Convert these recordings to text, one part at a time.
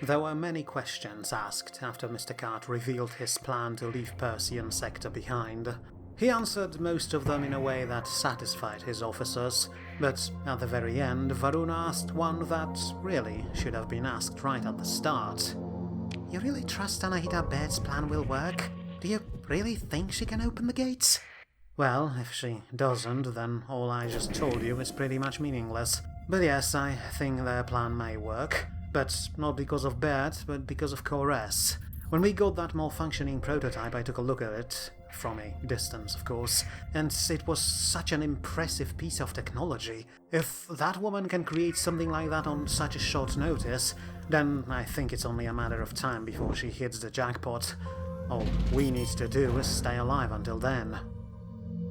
There were many questions asked after Mr. Cart revealed his plan to leave Persian sector behind. He answered most of them in a way that satisfied his officers, but at the very end, Varuna asked one that really should have been asked right at the start. You really trust Anahita Baird's plan will work? Do you really think she can open the gates? Well, if she doesn't, then all I just told you is pretty much meaningless. But yes, I think their plan may work. But not because of Baird, but because of Core S. When we got that malfunctioning prototype, I took a look at it, from a distance of course, and it was such an impressive piece of technology. If that woman can create something like that on such a short notice, then I think it's only a matter of time before she hits the jackpot. All we need to do is stay alive until then.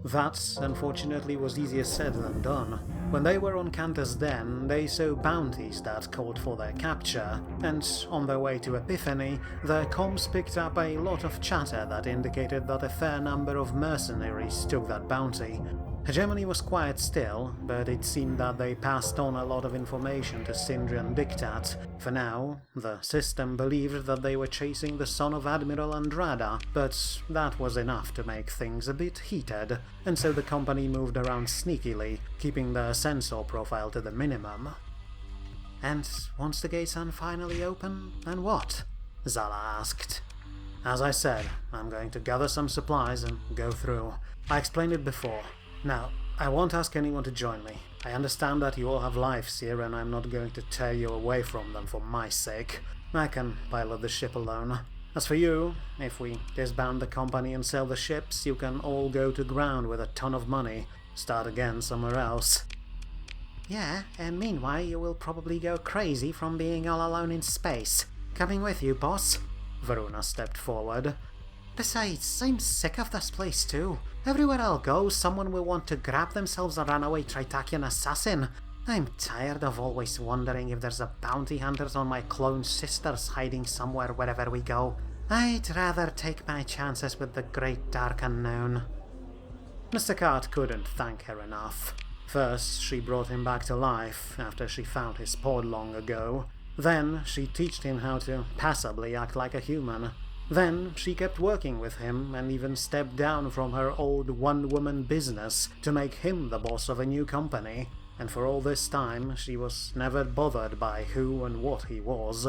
That, unfortunately, was easier said than done. When they were on Kanta's den, they saw bounties that called for their capture, and on their way to Epiphany, their comms picked up a lot of chatter that indicated that a fair number of mercenaries took that bounty. Hegemony was quiet still, but it seemed that they passed on a lot of information to Sindrian Dictat. For now, the system believed that they were chasing the son of Admiral Andrada, but that was enough to make things a bit heated, and so the company moved around sneakily, keeping their sensor profile to the minimum. And once the gates are finally open, then what? Zala asked. As I said, I'm going to gather some supplies and go through. I explained it before. Now, I won't ask anyone to join me. I understand that you all have lives here and I'm not going to tear you away from them for my sake. I can pilot the ship alone. As for you, if we disband the company and sell the ships, you can all go to ground with a ton of money. Start again somewhere else. Yeah, and meanwhile you will probably go crazy from being all alone in space. Coming with you, boss? Varuna stepped forward. Besides, I'm sick of this place too. Everywhere I'll go, someone will want to grab themselves a runaway Tritakian assassin. I'm tired of always wondering if there's a bounty hunters on my clone sisters hiding somewhere wherever we go. I'd rather take my chances with the great dark unknown. Mr. Cart couldn't thank her enough. First, she brought him back to life after she found his pod long ago. Then, she taught him how to passably act like a human. Then, she kept working with him and even stepped down from her old one-woman business to make him the boss of a new company. And for all this time, she was never bothered by who and what he was.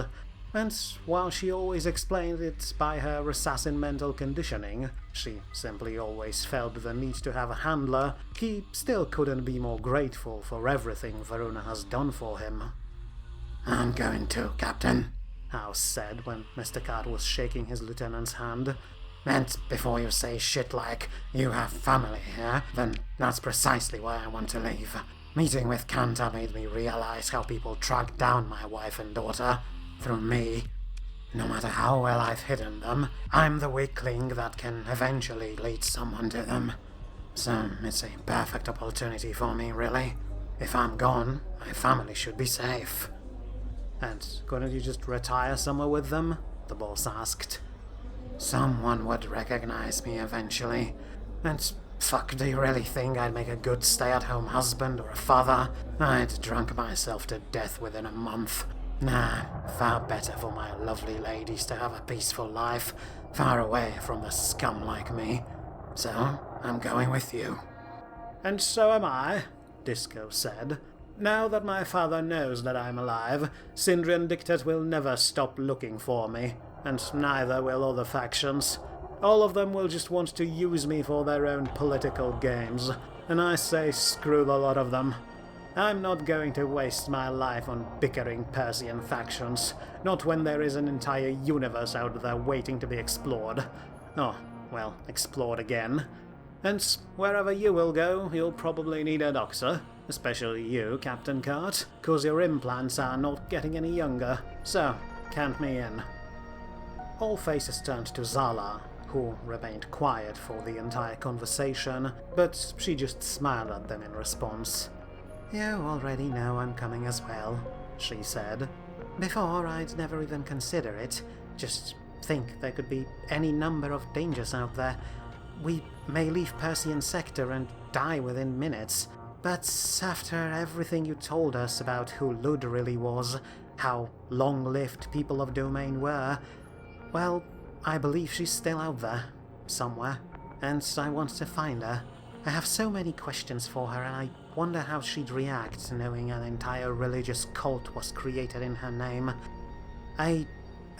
And while she always explained it by her assassin mental conditioning, she simply always felt the need to have a handler, he still couldn't be more grateful for everything Varuna has done for him. I'm going to, Captain, House said when Mr. Cart was shaking his lieutenant's hand. And before you say shit like, you have family here, then that's precisely why I want to leave. Meeting with Kanta made me realize how people track down my wife and daughter. Through me. No matter how well I've hidden them, I'm the weakling that can eventually lead someone to them. So it's a perfect opportunity for me, really. If I'm gone, my family should be safe. And couldn't you just retire somewhere with them? The boss asked. Someone would recognize me eventually. And fuck, do you really think I'd make a good stay-at-home husband or a father? I'd drunk myself to death within a month. Nah, far better for my lovely ladies to have a peaceful life, far away from the scum like me. So, I'm going with you. And so am I, Disco said. Now that my father knows that I'm alive, Sindrian Dictat will never stop looking for me, and neither will other factions. All of them will just want to use me for their own political games, and I say screw the lot of them. I'm not going to waste my life on bickering Persian factions, not when there is an entire universe out there waiting to be explored. Oh, well, explored again. And wherever you will go, you'll probably need a doctor, especially you, Captain Cart, 'cause your implants are not getting any younger, so count me in. All faces turned to Zala, who remained quiet for the entire conversation, but she just smiled at them in response. You already know I'm coming as well, she said. Before, I'd never even consider it. Just think there could be any number of dangers out there. We may leave Persian sector and die within minutes, but after everything you told us about who Lud really was, how long-lived people of Domain were, well, I believe she's still out there, somewhere, and I want to find her. I have so many questions for her, and I wonder how she'd react knowing an entire religious cult was created in her name. I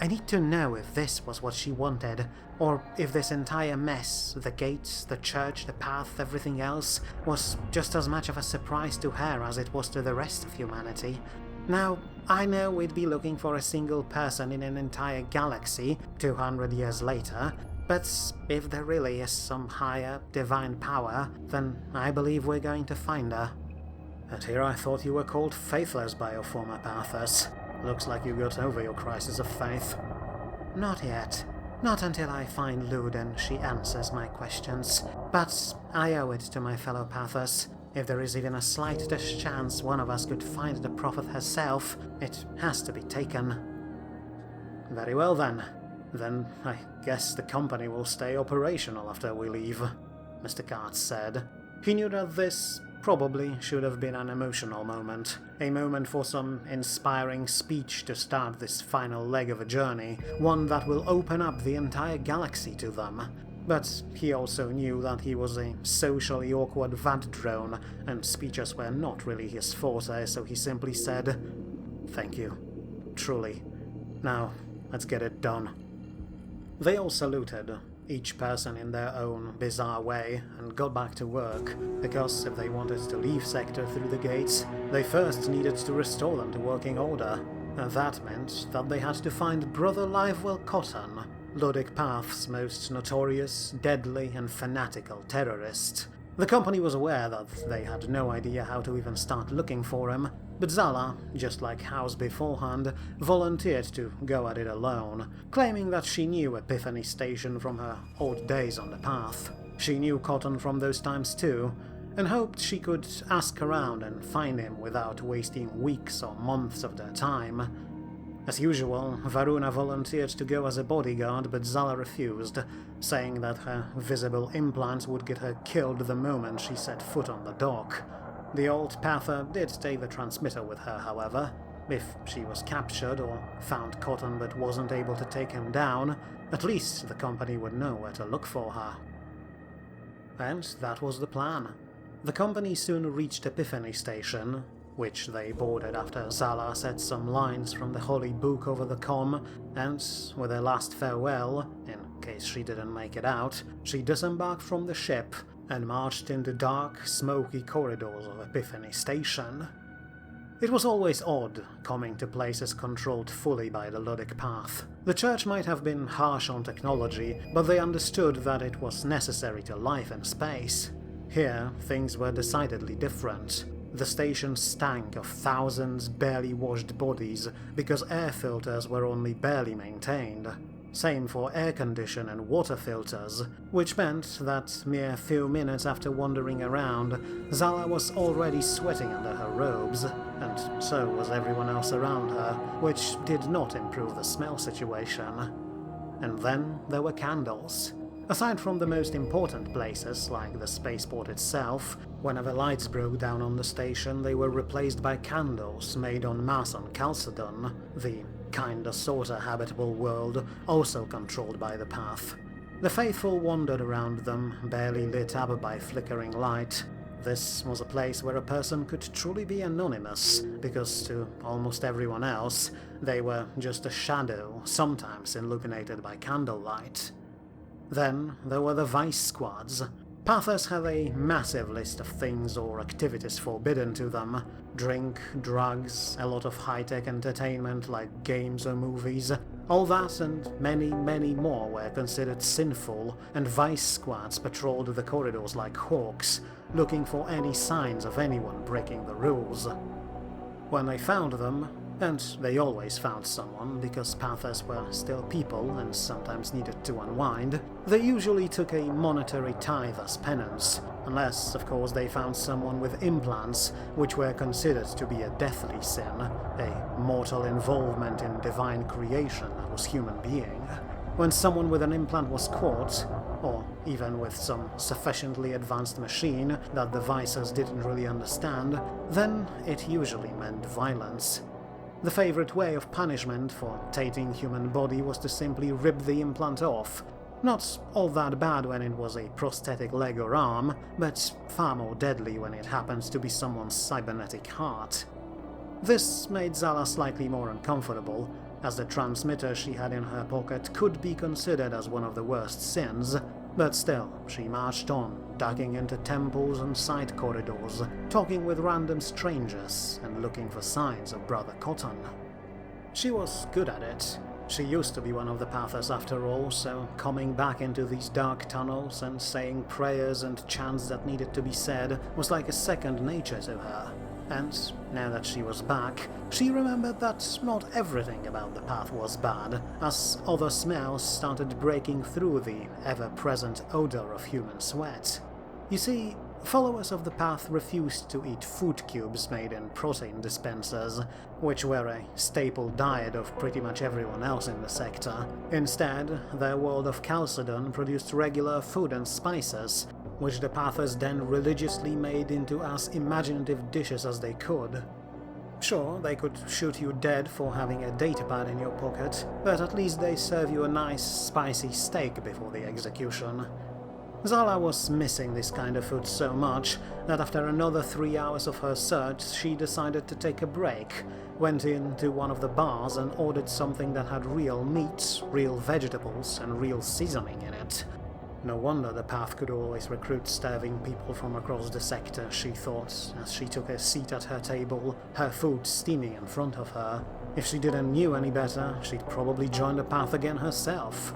need to know if this was what she wanted, or if this entire mess, the gates, the church, the path, everything else, was just as much of a surprise to her as it was to the rest of humanity. Now, I know we'd be looking for a single person in an entire galaxy 200 years later, but if there really is some higher, divine power, then I believe we're going to find her. And here I thought you were called faithless by your former pathers. Looks like you got over your crisis of faith. Not yet. Not until I find Lud and she answers my questions. But I owe it to my fellow pathers. If there is even a slightest chance one of us could find the prophet herself, it has to be taken. Very well then. Then I guess the company will stay operational after we leave, Mr. Kart said. He knew that this probably should have been an emotional moment, a moment for some inspiring speech to start this final leg of a journey, one that will open up the entire galaxy to them. But he also knew that he was a socially awkward VAD drone, and speeches were not really his forte, so he simply said, "Thank you. Truly. Now, let's get it done." They all saluted, each person in their own bizarre way, and got back to work, because if they wanted to leave Sector through the gates, they first needed to restore them to working order, and that meant that they had to find Brother Livewell Cotton, Luddic Path's most notorious, deadly, and fanatical terrorist. The company was aware that they had no idea how to even start looking for him, but Zala, just like House beforehand, volunteered to go at it alone, claiming that she knew Epiphany Station from her old days on the path. She knew Cotton from those times too, and hoped she could ask around and find him without wasting weeks or months of their time. As usual, Varuna volunteered to go as a bodyguard, but Zala refused, saying that her visible implants would get her killed the moment she set foot on the dock. The old Pather did take the transmitter with her, however. If she was captured or found Cotton but wasn't able to take him down, at least the company would know where to look for her. And that was the plan. The company soon reached Epiphany Station, which they boarded after Zala said some lines from the Holy Book over the comm, and, with a last farewell, in case she didn't make it out, she disembarked from the ship and marched in the dark, smoky corridors of Epiphany Station. It was always odd coming to places controlled fully by the Luddic Path. The church might have been harsh on technology, but they understood that it was necessary to life in space. Here, things were decidedly different. The station stank of thousands barely washed bodies because air filters were only barely maintained. Same for air condition and water filters, which meant that mere few minutes after wandering around, Zala was already sweating under her robes, and so was everyone else around her, which did not improve the smell situation. And then there were candles. Aside from the most important places, like the spaceport itself, whenever lights broke down on the station, they were replaced by candles made en masse on Chalcedon, the kinda sorta habitable world also controlled by the Path. The faithful wandered around them, barely lit up by flickering light. This was a place where a person could truly be anonymous, because to almost everyone else, they were just a shadow, sometimes illuminated by candlelight. Then there were the vice squads. Pathers had a massive list of things or activities forbidden to them. Drink, drugs, a lot of high-tech entertainment like games or movies. All that and many, many more were considered sinful, and vice squads patrolled the corridors like hawks, looking for any signs of anyone breaking the rules. When they found them, and they always found someone because Pathers were still people and sometimes needed to unwind, they usually took a monetary tithe as penance, unless, of course, they found someone with implants, which were considered to be a deathly sin, a mortal involvement in divine creation that was human being. When someone with an implant was caught, or even with some sufficiently advanced machine that the Vicers didn't really understand, then it usually meant violence. The favorite way of punishment for tainting human body was to simply rip the implant off. Not all that bad when it was a prosthetic leg or arm, but far more deadly when it happens to be someone's cybernetic heart. This made Zala slightly more uncomfortable, as the transmitter she had in her pocket could be considered as one of the worst sins, but still, she marched on, ducking into temples and side corridors, talking with random strangers and looking for signs of Brother Cotton. She was good at it. She used to be one of the Pathers after all, so coming back into these dark tunnels and saying prayers and chants that needed to be said was like a second nature to her. And now that she was back, she remembered that not everything about the Path was bad, as other smells started breaking through the ever-present odor of human sweat. You see, followers of the Path refused to eat food cubes made in protein dispensers, which were a staple diet of pretty much everyone else in the sector. Instead, their world of Chalcedon produced regular food and spices, which the Pathers then religiously made into as imaginative dishes as they could. Sure, they could shoot you dead for having a datapad in your pocket, but at least they serve you a nice, spicy steak before the execution. Zala was missing this kind of food so much that after another 3 hours of her search, she decided to take a break, went into one of the bars and ordered something that had real meat, real vegetables, and real seasoning in it. No wonder the Path could always recruit starving people from across the sector, she thought, as she took a seat at her table, her food steaming in front of her. If she didn't know any better, she'd probably join the Path again herself.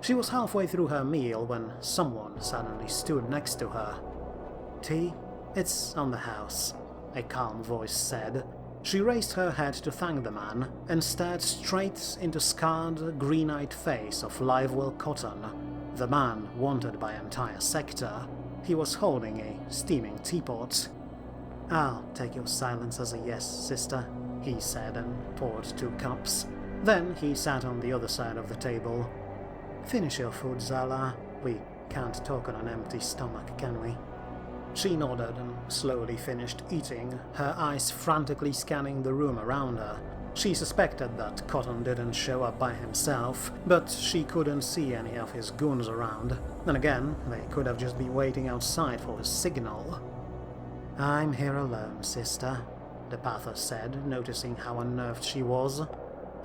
She was halfway through her meal when someone suddenly stood next to her. "Tea? It's on the house," a calm voice said. She raised her head to thank the man and stared straight into scarred, green-eyed face of Livewell Cotton, the man wanted by entire sector. He was holding a steaming teapot. "I'll take your silence as a yes, sister," he said and poured 2 cups. Then he sat on the other side of the table. "Finish your food, Zala. We can't talk on an empty stomach, can we?" She nodded and slowly finished eating, her eyes frantically scanning the room around her. She suspected that Cotton didn't show up by himself, but she couldn't see any of his goons around. Then again, they could have just been waiting outside for his signal. "I'm here alone, sister," the Pather said, noticing how unnerved she was.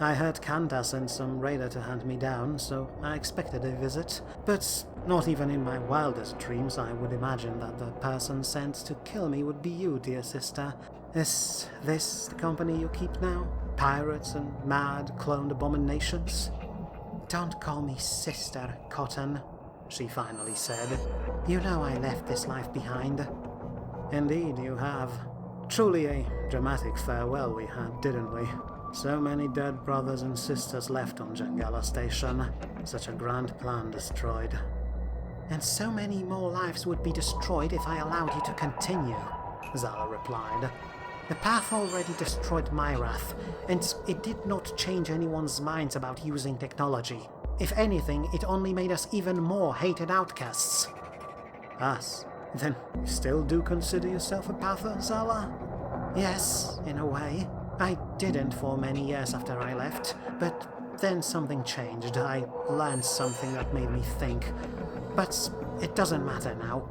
"I heard Kanta sent some raider to hunt me down, so I expected a visit. But not even in my wildest dreams I would imagine that the person sent to kill me would be you, dear sister. Is this the company you keep now? Pirates and mad, cloned abominations?" "Don't call me sister, Cotton," she finally said. "You know I left this life behind." "Indeed you have. Truly a dramatic farewell we had, didn't we? So many dead brothers and sisters left on Jangala Station. Such a grand plan destroyed." "And so many more lives would be destroyed if I allowed you to continue," Zala replied. "The Path already destroyed Myrath, and it did not change anyone's minds about using technology. If anything, it only made us even more hated outcasts." "Us? Then you still do consider yourself a Pather, Zala?" "Yes, in a way. I didn't for many years after I left, but then something changed. I learned something that made me think. But it doesn't matter now.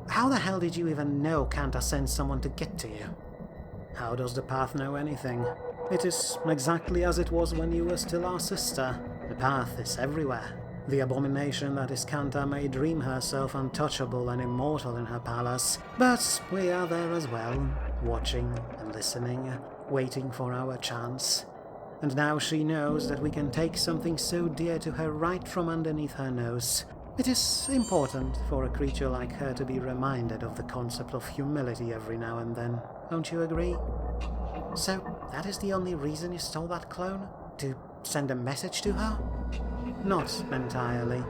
How the hell did you even know Kanta sent someone to get to you?" "How does the Path know anything? It is exactly as it was when you were still our sister. The Path is everywhere. The abomination that is Kanta may dream herself untouchable and immortal in her palace, but we are there as well, watching and listening, waiting for our chance. And now she knows that we can take something so dear to her right from underneath her nose. It is important for a creature like her to be reminded of the concept of humility every now and then, don't you agree?" "So that is the only reason you stole that clone? To send a message to her?" "Not entirely.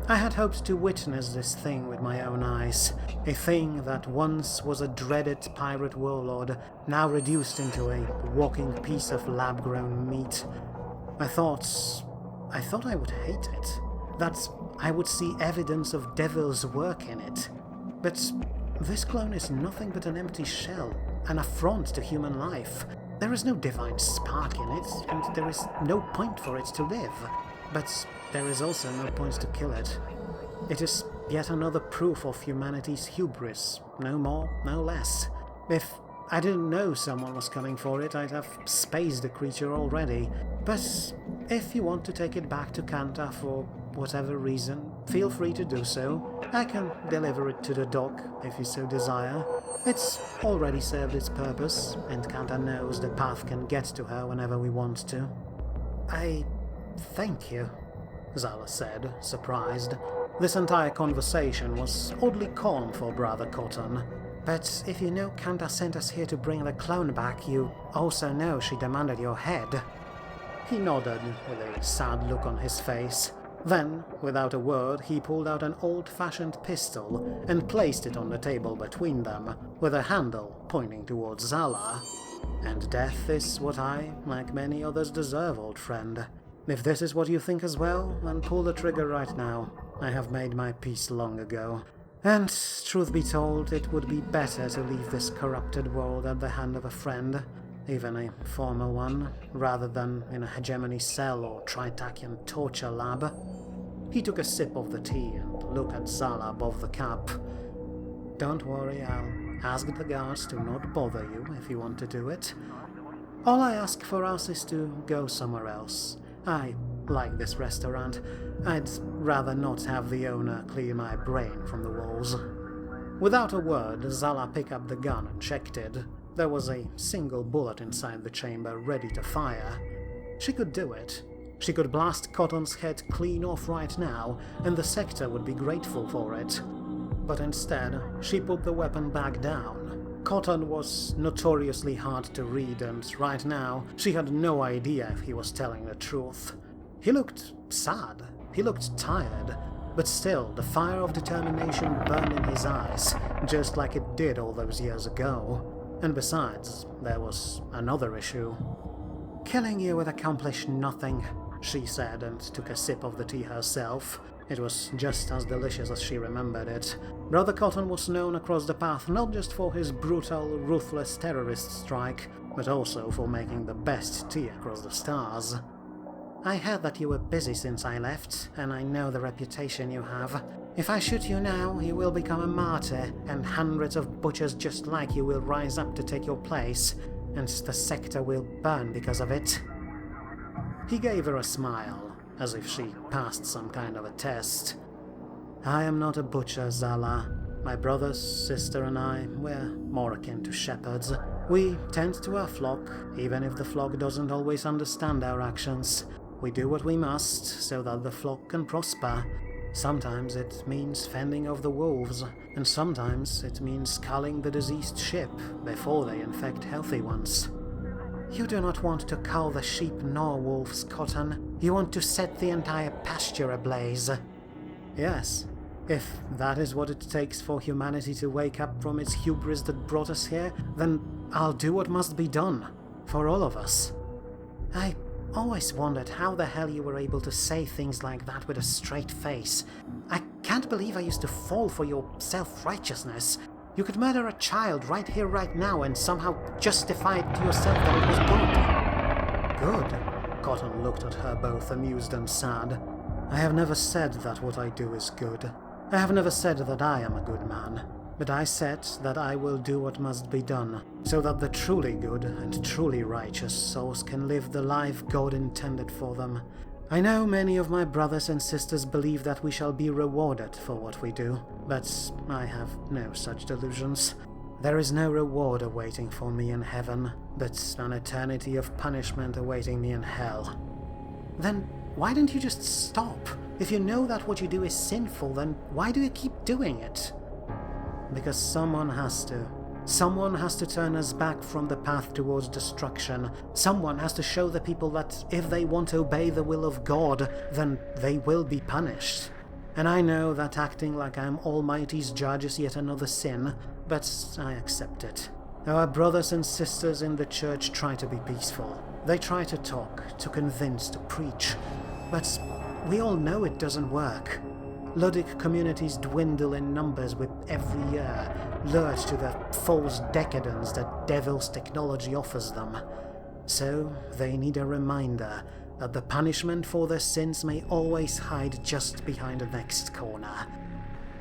I had hoped to witness this thing with my own eyes, a thing that once was a dreaded pirate warlord, now reduced into a walking piece of lab-grown meat. I thought I would hate it, that I would see evidence of devil's work in it. But this clone is nothing but an empty shell, an affront to human life. There is no divine spark in it, and there is no point for it to live. But there is also no point to kill it. It is yet another proof of humanity's hubris, no more, no less. If I didn't know someone was coming for it, I'd have spaced the creature already. But if you want to take it back to Kanta for whatever reason, feel free to do so. I can deliver it to the dock if you so desire. It's already served its purpose, and Kanta knows the path can get to her whenever we want to. I thank you, Zala said, surprised. This entire conversation was oddly calm for Brother Cotton. But if you know Kanta sent us here to bring the clone back, you also know she demanded your head. He nodded with a sad look on his face. Then, without a word, he pulled out an old-fashioned pistol and placed it on the table between them, with a handle pointing towards Zala. And death is what I, like many others, deserve, old friend. If this is what you think as well, then pull the trigger right now. I have made my peace long ago. And, truth be told, it would be better to leave this corrupted world at the hand of a friend, even a former one, rather than in a hegemony cell or Tritakian torture lab. He took a sip of the tea and looked at Zala above the cup. Don't worry, I'll ask the guards to not bother you if you want to do it. All I ask for us is to go somewhere else. I like this restaurant. I'd rather not have the owner clear my brain from the walls. Without a word, Zala picked up the gun and checked it. There was a single bullet inside the chamber ready to fire. She could do it. She could blast Cotton's head clean off right now, and the sector would be grateful for it. But instead, she put the weapon back down. Cotton was notoriously hard to read, and right now, she had no idea if he was telling the truth. He looked sad. He looked tired. But still, the fire of determination burned in his eyes, just like it did all those years ago. And besides, there was another issue. Killing you would accomplish nothing, she said, and took a sip of the tea herself. It was just as delicious as she remembered it. Brother Cotton was known across the path not just for his brutal, ruthless terrorist strike, but also for making the best tea across the stars. I heard that you were busy since I left, and I know the reputation you have. If I shoot you now, you will become a martyr, and hundreds of butchers just like you will rise up to take your place, and the sector will burn because of it. He gave her a smile, as if she passed some kind of a test. I am not a butcher, Zala. My brothers, sister and I, we're more akin to shepherds. We tend to our flock, even if the flock doesn't always understand our actions. We do what we must, so that the flock can prosper. Sometimes it means fending off the wolves, and sometimes it means culling the diseased sheep before they infect healthy ones. You do not want to cull the sheep nor wolves, Cotton. You want to set the entire pasture ablaze. Yes, if that is what it takes for humanity to wake up from its hubris that brought us here, then I'll do what must be done, for all of us. I always wondered how the hell you were able to say things like that with a straight face. I can't believe I used to fall for your self-righteousness. You could murder a child right here, right now, and somehow justify it to yourself that it was good. Good? Cotton looked at her, both amused and sad. I have never said that what I do is good. I have never said that I am a good man. But I said that I will do what must be done, so that the truly good and truly righteous souls can live the life God intended for them. I know many of my brothers and sisters believe that we shall be rewarded for what we do, but I have no such delusions. There is no reward awaiting for me in heaven, but an eternity of punishment awaiting me in hell. Then why don't you just stop? If you know that what you do is sinful, then why do you keep doing it? Because someone has to. Someone has to turn us back from the path towards destruction. Someone has to show the people that if they want to obey the will of God, then they will be punished. And I know that acting like I'm Almighty's judge is yet another sin, but I accept it. Our brothers and sisters in the church try to be peaceful. They try to talk, to convince, to preach. But we all know it doesn't work. Luddic communities dwindle in numbers with every year, lured to the false decadence that devil's technology offers them. So they need a reminder that the punishment for their sins may always hide just behind the next corner.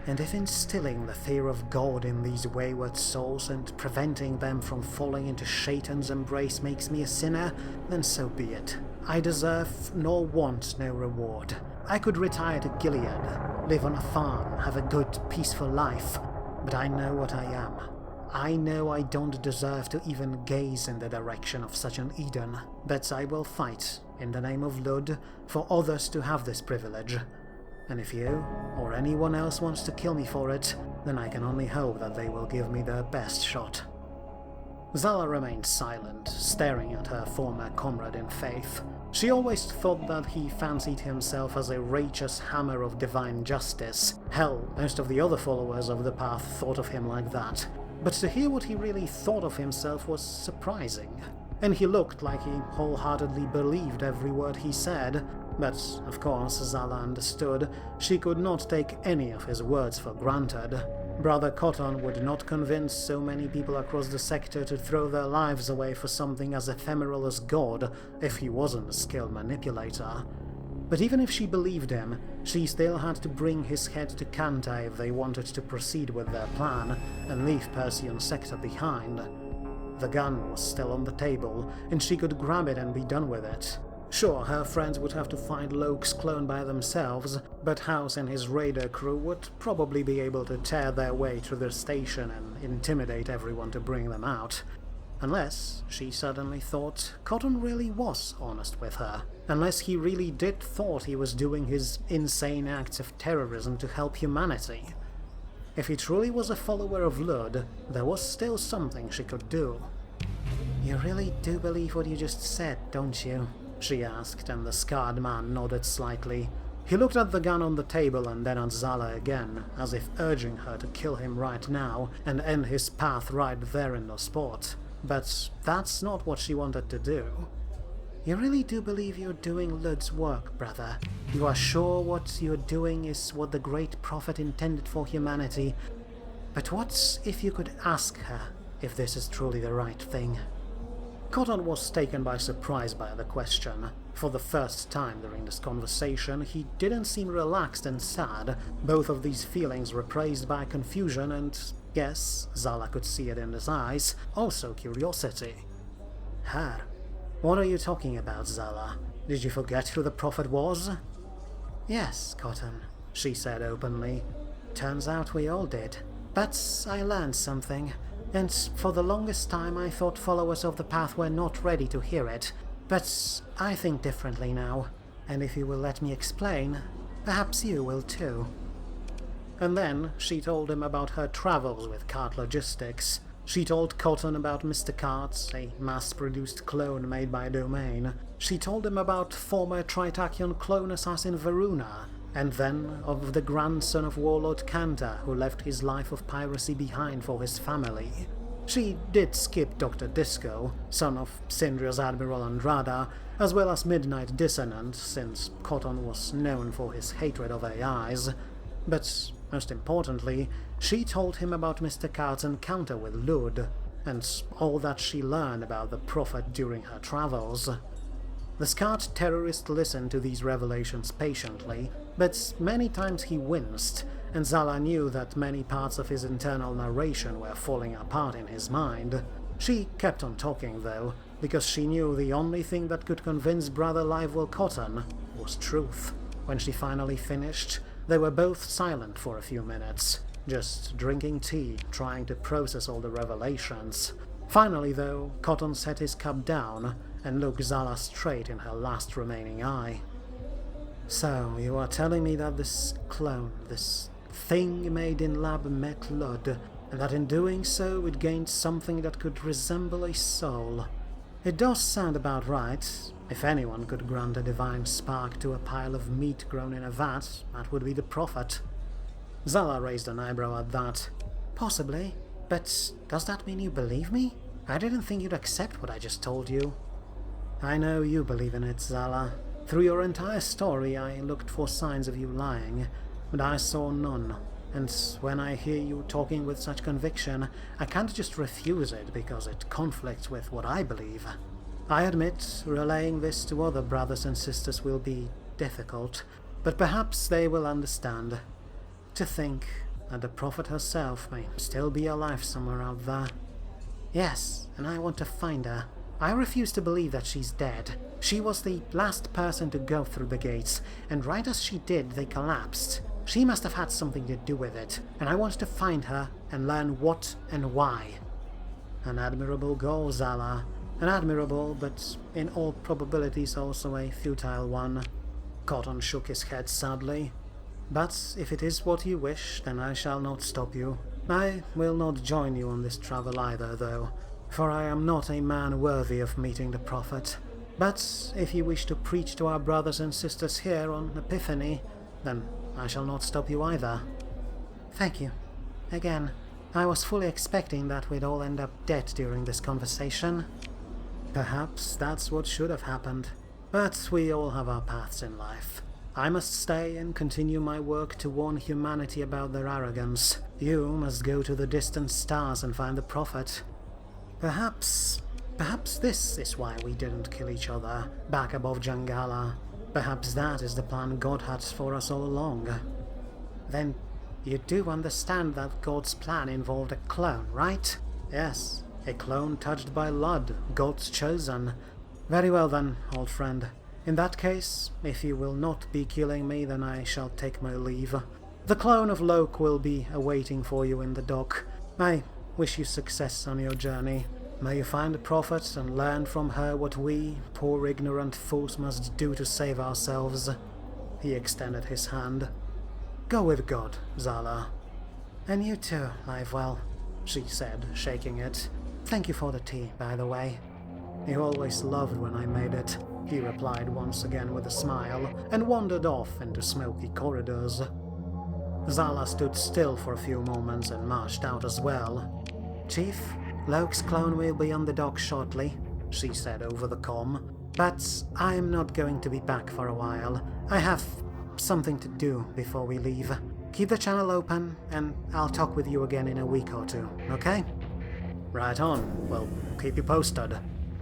And if instilling the fear of God in these wayward souls and preventing them from falling into Shaitan's embrace makes me a sinner, then so be it. I deserve nor want no reward. I could retire to Gilead, live on a farm, have a good, peaceful life, but I know what I am. I know I don't deserve to even gaze in the direction of such an Eden, but I will fight, in the name of Lud, for others to have this privilege. And if you, or anyone else wants to kill me for it, then I can only hope that they will give me their best shot. Zala remained silent, staring at her former comrade in faith. She always thought that he fancied himself as a righteous hammer of divine justice. Hell, most of the other followers of the path thought of him like that. But to hear what he really thought of himself was surprising. And he looked like he wholeheartedly believed every word he said. But, of course, Zala understood she could not take any of his words for granted. Brother Cotton would not convince so many people across the sector to throw their lives away for something as ephemeral as God if he wasn't a skilled manipulator. But even if she believed him, she still had to bring his head to Kanta if they wanted to proceed with their plan and leave Persian sector behind. The gun was still on the table, and she could grab it and be done with it. Sure, her friends would have to find Loke's clone by themselves, but House and his raider crew would probably be able to tear their way through the station and intimidate everyone to bring them out. Unless, she suddenly thought, Cotton really was honest with her. Unless he really did thought he was doing his insane acts of terrorism to help humanity. If he truly was a follower of Lud, there was still something she could do. "You really do believe what you just said, don't you?" she asked, and the scarred man nodded slightly. He looked at the gun on the table and then at Zala again, as if urging her to kill him right now and end his path right there in the spot. But that's not what she wanted to do. "You really do believe you're doing Lud's work, brother? You are sure what you're doing is what the great prophet intended for humanity? But what if you could ask her if this is truly the right thing?" Cotton was taken by surprise by the question. For the first time during this conversation, he didn't seem relaxed and sad. Both of these feelings replaced by confusion and, yes, Zala could see it in his eyes, also curiosity. "Her? What are you talking about, Zala? Did you forget who the prophet was?" "Yes, Cotton," she said openly. "Turns out we all did. But I learned something. And for the longest time I thought followers of the path were not ready to hear it. But I think differently now, and if you will let me explain, perhaps you will too." And then she told him about her travels with Cart Logistics. She told Cotton about Mr. Carts, a mass-produced clone made by Domain. She told him about former Tritachyon clone assassin Varuna, and then of the grandson of Warlord Kanta, who left his life of piracy behind for his family. She did skip Dr. Disco, son of Syndria's Admiral Andrada, as well as Midnight Dissonant, since Cotton was known for his hatred of AIs. But, most importantly, she told him about Mr. Cart's encounter with Lud, and all that she learned about the Prophet during her travels. The scarred terrorist listened to these revelations patiently, but many times he winced, and Zala knew that many parts of his internal narration were falling apart in his mind. She kept on talking, though, because she knew the only thing that could convince Brother Livewell Cotton was truth. When she finally finished, they were both silent for a few minutes, just drinking tea, trying to process all the revelations. Finally, though, Cotton set his cup down and looked Zala straight in her last remaining eye. "So, you are telling me that this clone, this thing made in lab met Lud, and that in doing so it gained something that could resemble a soul. It does sound about right. If anyone could grant a divine spark to a pile of meat grown in a vat, that would be the Prophet." Zala raised an eyebrow at that. "Possibly, but does that mean you believe me? I didn't think you'd accept what I just told you." "I know you believe in it, Zala. Through your entire story I looked for signs of you lying, but I saw none. And when I hear you talking with such conviction, I can't just refuse it because it conflicts with what I believe." I admit relaying this to other brothers and sisters will be difficult, but perhaps they will understand. To think that the Prophet herself may still be alive somewhere out there. Yes, and I want to find her. I refuse to believe that she's dead. She was the last person to go through the gates, and right as she did, they collapsed. She must have had something to do with it, and I want to find her and learn what and why. An admirable goal, Zala. An admirable, but in all probabilities also a futile one. Cotton shook his head sadly. But if it is what you wish, then I shall not stop you. I will not join you on this travel either, though, for I am not a man worthy of meeting the Prophet. But if you wish to preach to our brothers and sisters here on Epiphany, then I shall not stop you either. Thank you. Again, I was fully expecting that we'd all end up dead during this conversation. Perhaps that's what should have happened. But we all have our paths in life. I must stay and continue my work to warn humanity about their arrogance. You must go to the distant stars and find the Prophet. Perhaps this is why we didn't kill each other back above Jangala. Perhaps that is the plan God had for us all along. Then you do understand that God's plan involved a clone, right? Yes, a clone touched by Lud, God's chosen. Very well then, old friend. In that case, if you will not be killing me, then I shall take my leave. The clone of Loke will be awaiting for you in the dock. I wish you success on your journey. May you find the Prophet and learn from her what we, poor ignorant fools, must do to save ourselves. He extended his hand. Go with God, Zala. And you too, Livewell, she said, shaking it. Thank you for the tea, by the way. You always loved when I made it, he replied once again with a smile, and wandered off into smoky corridors. Zala stood still for a few moments and marched out as well. Chief, Loke's clone will be on the dock shortly, she said over the comm, but I am not going to be back for a while. I have something to do before we leave. Keep the channel open, and I'll talk with you again in a week or two, okay? Right on. Well, keep you posted,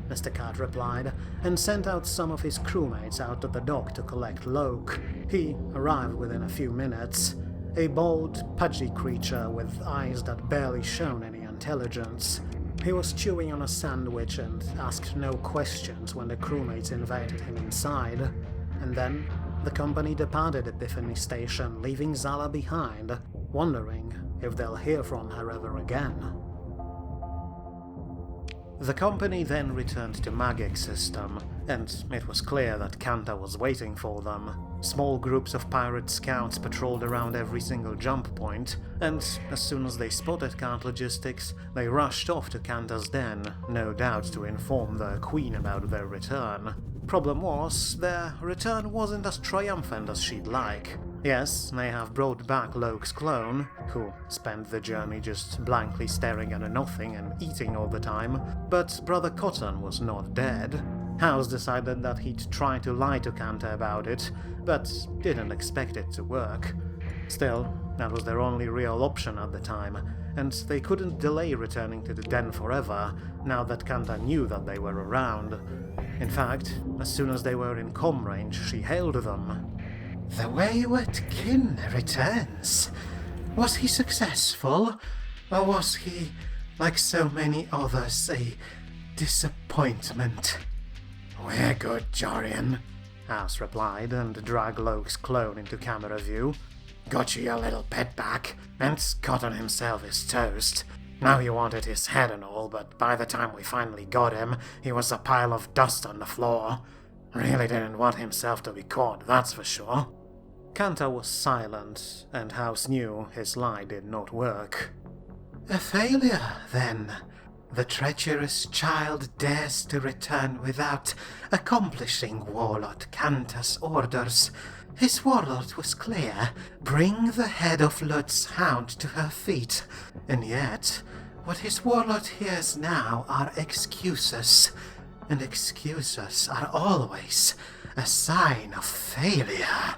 Mr. Cat replied, and sent out some of his crewmates out to the dock to collect Loke. He arrived within a few minutes, a bold, pudgy creature with eyes that barely shone any intelligence. He was chewing on a sandwich and asked no questions when the crewmates invited him inside, and then the company departed Epiphany Station, leaving Zala behind, wondering if they'll hear from her ever again. The company then returned to Magic's system, and it was clear that Kanta was waiting for them. Small groups of pirate scouts patrolled around every single jump point, and as soon as they spotted Kant Logistics, they rushed off to Kanta's den, no doubt to inform the Queen about their return. Problem was, their return wasn't as triumphant as she'd like. Yes, they have brought back Loke's clone, who spent the journey just blankly staring at nothing and eating all the time, but Brother Cotton was not dead. House decided that he'd try to lie to Kanta about it, but didn't expect it to work. Still, that was their only real option at the time, and they couldn't delay returning to the den forever, now that Kanta knew that they were around. In fact, as soon as they were in comm range, she hailed them. The wayward kin returns. Was he successful, or was he, like so many others, a disappointment? We're good, Jorian, House replied, and dragged Loke's clone into camera view. Got you your little pet back, and Cotton himself is toast. Now he wanted his head and all, but by the time we finally got him, he was a pile of dust on the floor. Really didn't want himself to be caught, that's for sure. Kanta was silent, and House knew his lie did not work. A failure, then. The treacherous child dares to return without accomplishing Warlord Kanta's orders. His warlord was clear. Bring the head of Lud's hound to her feet. And yet, what his warlord hears now are excuses. And excuses are always a sign of failure.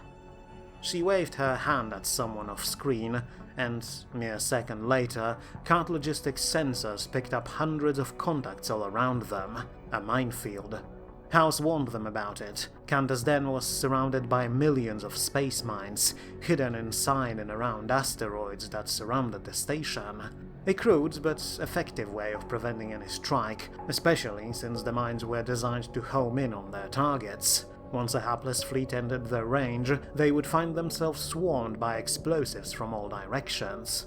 She waved her hand at someone off screen, and mere second later, Kant Logistics sensors picked up hundreds of contacts all around them, a minefield. House warned them about it. Kanta's den was surrounded by millions of space mines, hidden inside and around asteroids that surrounded the station. A crude but effective way of preventing any strike, especially since the mines were designed to home in on their targets. Once a hapless fleet entered their range, they would find themselves swarmed by explosives from all directions.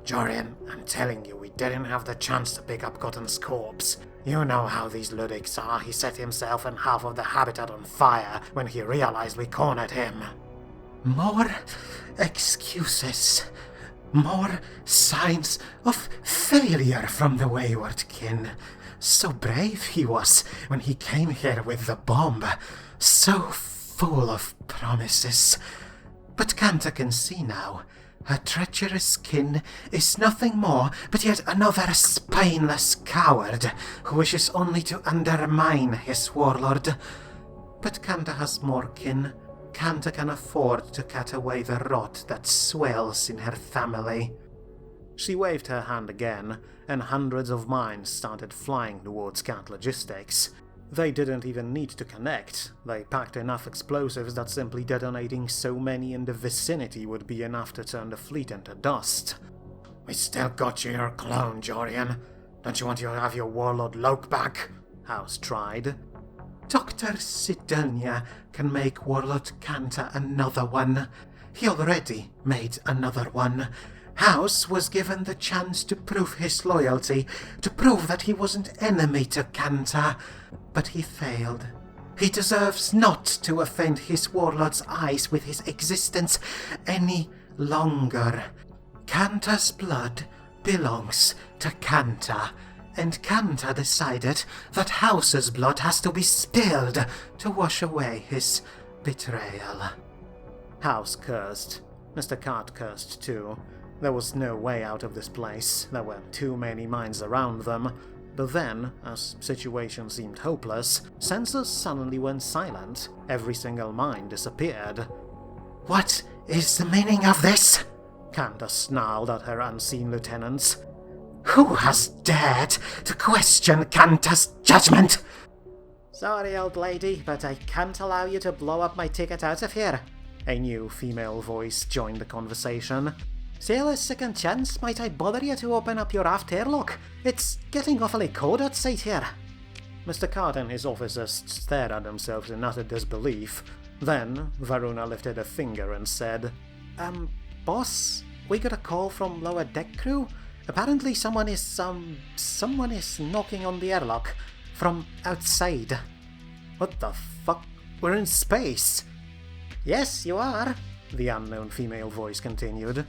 Jorian, I'm telling you, we didn't have the chance to pick up Cotton's corpse. You know how these Luddics are. He set himself and half of the habitat on fire when he realized we cornered him. More excuses. More signs of failure from the wayward kin. So brave he was when he came here with the bomb. So full of promises. But Kanta can see now. Her treacherous kin is nothing more but yet another spineless coward who wishes only to undermine his warlord. But Kanta has more kin. Kanta can afford to cut away the rot that swells in her family. She waved her hand again, and hundreds of mines started flying towards Kant Logistics. They didn't even need to connect. They packed enough explosives that simply detonating so many in the vicinity would be enough to turn the fleet into dust. We still got you your clone, Jorian. Don't you want to have your Warlord Loke back? House tried. Dr. Sidonia can make Warlord Kanta another one. He already made another one. House was given the chance to prove his loyalty, to prove that he wasn't enemy to Kanta, but he failed. He deserves not to offend his warlord's eyes with his existence any longer. Kanta's blood belongs to Kanta, and Kanta decided that House's blood has to be spilled to wash away his betrayal. House cursed. Mr. Cart cursed too. There was no way out of this place. There were too many mines around them. But then, as situation seemed hopeless, sensors suddenly went silent. Every single mine disappeared. What is the meaning of this? Kanta snarled at her unseen lieutenants. Who has dared to question Kanta's judgment? Sorry, old lady, but I can't allow you to blow up my ticket out of here. A new female voice joined the conversation. Still a second chance, might I bother you to open up your aft airlock? It's getting awfully cold outside here. Mr. Cart and his officers stared at themselves in utter disbelief. Then, Varuna lifted a finger and said, Boss, we got a call from lower deck crew. Apparently someone is knocking on the airlock from outside. What the fuck? We're in space! Yes, you are, the unknown female voice continued.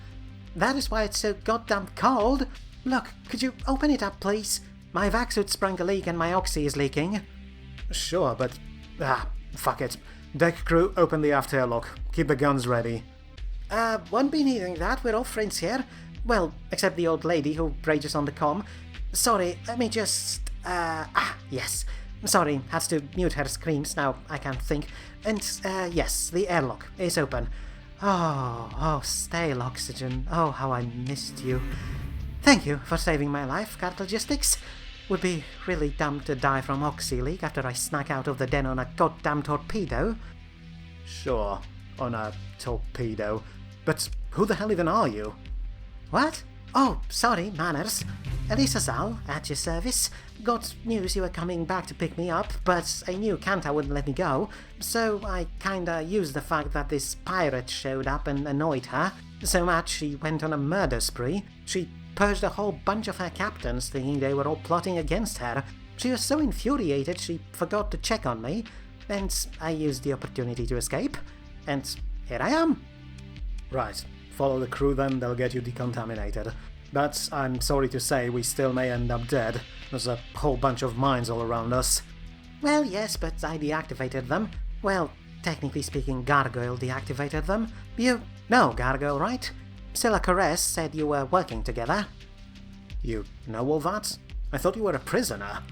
That is why it's so goddamn cold. Look, could you open it up, please? My vac suit sprung a leak and my oxy is leaking. Sure, but... fuck it. Deck crew, open the aft airlock. Keep the guns ready. Won't be needing that, we're all friends here. Well, except the old lady who rages on the comm. Sorry, let me just... yes. Sorry, had to mute her screams, now I can't think. And, yes, the airlock is open. Oh, stale oxygen. Oh, how I missed you. Thank you for saving my life, Cart Logistics. Would be really dumb to die from oxy leak after I snuck out of the den on a goddamn torpedo. Sure, on a torpedo. But who the hell even are you? What? Oh, sorry, manners. Elisa Zal, at your service. Got news you were coming back to pick me up, but I knew Kanta wouldn't let me go, so I kinda used the fact that this pirate showed up and annoyed her. So much she went on a murder spree. She purged a whole bunch of her captains, thinking they were all plotting against her. She was so infuriated she forgot to check on me, and I used the opportunity to escape. And here I am. Right. Follow the crew then, they'll get you decontaminated. But I'm sorry to say we still may end up dead. There's a whole bunch of mines all around us. Well, yes, but I deactivated them. Well, technically speaking, Gargoyle deactivated them. You know Gargoyle, right? Scylla Caress said you were working together. You know all that? I thought you were a prisoner.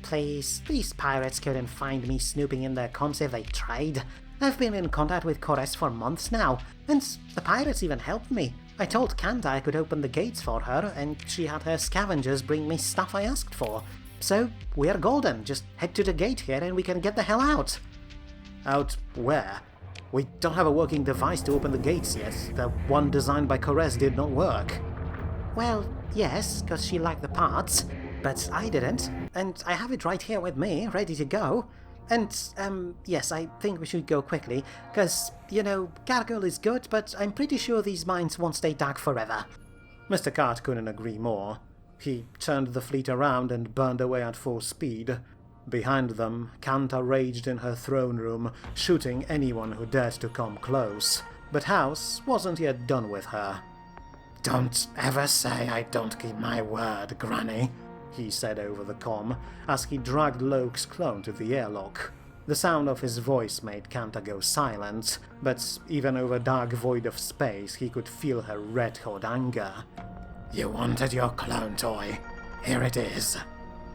Please, these pirates couldn't find me snooping in their comms if they tried. I've been in contact with Kores for months now, and the pirates even helped me. I told Kanta I could open the gates for her, and she had her scavengers bring me stuff I asked for. So, we're golden. Just head to the gate here and we can get the hell out. Out where? We don't have a working device to open the gates yet. The one designed by Corez did not work. Well, yes, because she liked the parts, but I didn't, and I have it right here with me, ready to go. And, yes, I think we should go quickly, because, Gargoyle is good, but I'm pretty sure these mines won't stay dark forever. Mr. Cart couldn't agree more. He turned the fleet around and burned away at full speed. Behind them, Kanta raged in her throne room, shooting anyone who dared to come close. But House wasn't yet done with her. "Don't ever say I don't keep my word, Granny," he said over the comm, as he dragged Loke's clone to the airlock. The sound of his voice made Kanta go silent, but even over dark void of space he could feel her red-hot anger. "You wanted your clone toy. Here it is,"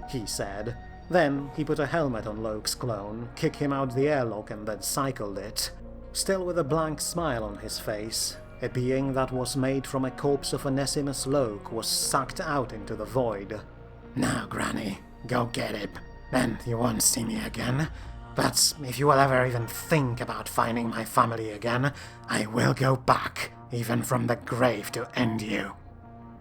he said. Then he put a helmet on Loke's clone, kicked him out the airlock and then cycled it. Still with a blank smile on his face, a being that was made from a corpse of Onesimus Loke was sucked out into the void. "Now, Granny, go get it. Then you won't see me again. But if you will ever even think about finding my family again, I will go back, even from the grave, to end you."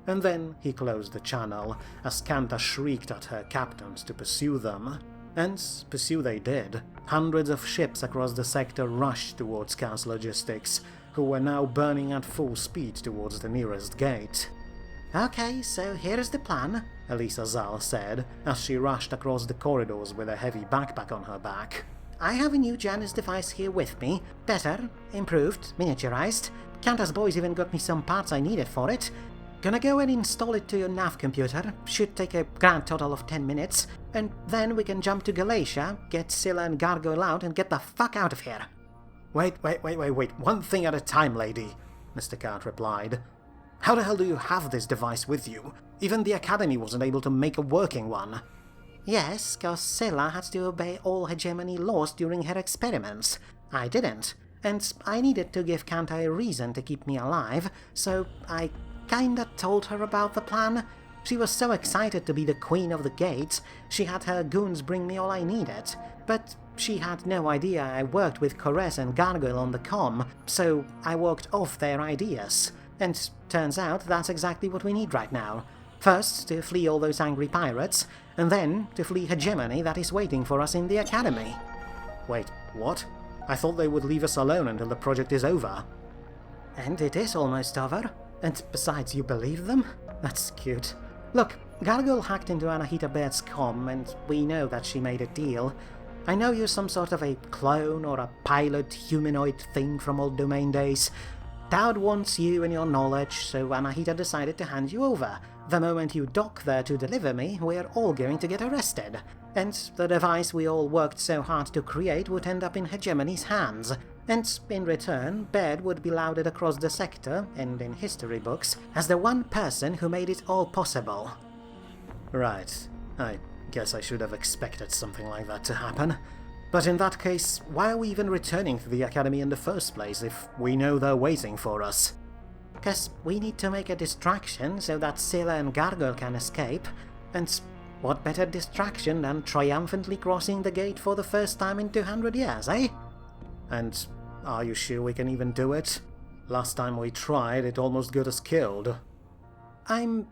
And then he closed the channel, as Kanta shrieked at her captains to pursue them. And pursue they did. Hundreds of ships across the sector rushed towards Chaos Logistics, who were now burning at full speed towards the nearest gate. Okay, so here's the plan, Elisa Zal said, as she rushed across the corridors with a heavy backpack on her back. I have a new Janus device here with me. Better, improved, miniaturized. Kanta's boys even got me some parts I needed for it. Gonna go and install it to your nav computer. Should take a grand total of 10 minutes. And then we can jump to Galatia, get Scylla and Gargoyle out, and get the fuck out of here. Wait. One thing at a time, lady, Mr. Cart replied. How the hell do you have this device with you? Even the Academy wasn't able to make a working one. Yes, cause Scylla had to obey all hegemony laws during her experiments. I didn't. And I needed to give Kanta a reason to keep me alive, so I kinda told her about the plan. She was so excited to be the queen of the gates, she had her goons bring me all I needed. But she had no idea I worked with Corez and Gargoyle on the comm, so I worked off their ideas. And turns out that's exactly what we need right now. First, to flee all those angry pirates, and then to flee hegemony that is waiting for us in the Academy. Wait, what? I thought they would leave us alone until the project is over. And it is almost over. And besides, you believe them? That's cute. Look, Gargoyle hacked into Anahita Baird's comm, and we know that she made a deal. I know you're some sort of a clone or a pilot humanoid thing from old domain days. Dowd wants you and your knowledge, so Anahita decided to hand you over. The moment you dock there to deliver me, we're all going to get arrested. And the device we all worked so hard to create would end up in Hegemony's hands. And in return, Baird would be lauded across the sector, and in history books, as the one person who made it all possible. Right. I guess I should have expected something like that to happen. But in that case, why are we even returning to the Academy in the first place if we know they're waiting for us? 'Cause we need to make a distraction so that Scylla and Gargoyle can escape, and what better distraction than triumphantly crossing the gate for the first time in 200 years, eh? And are you sure we can even do it? Last time we tried, it almost got us killed. I'm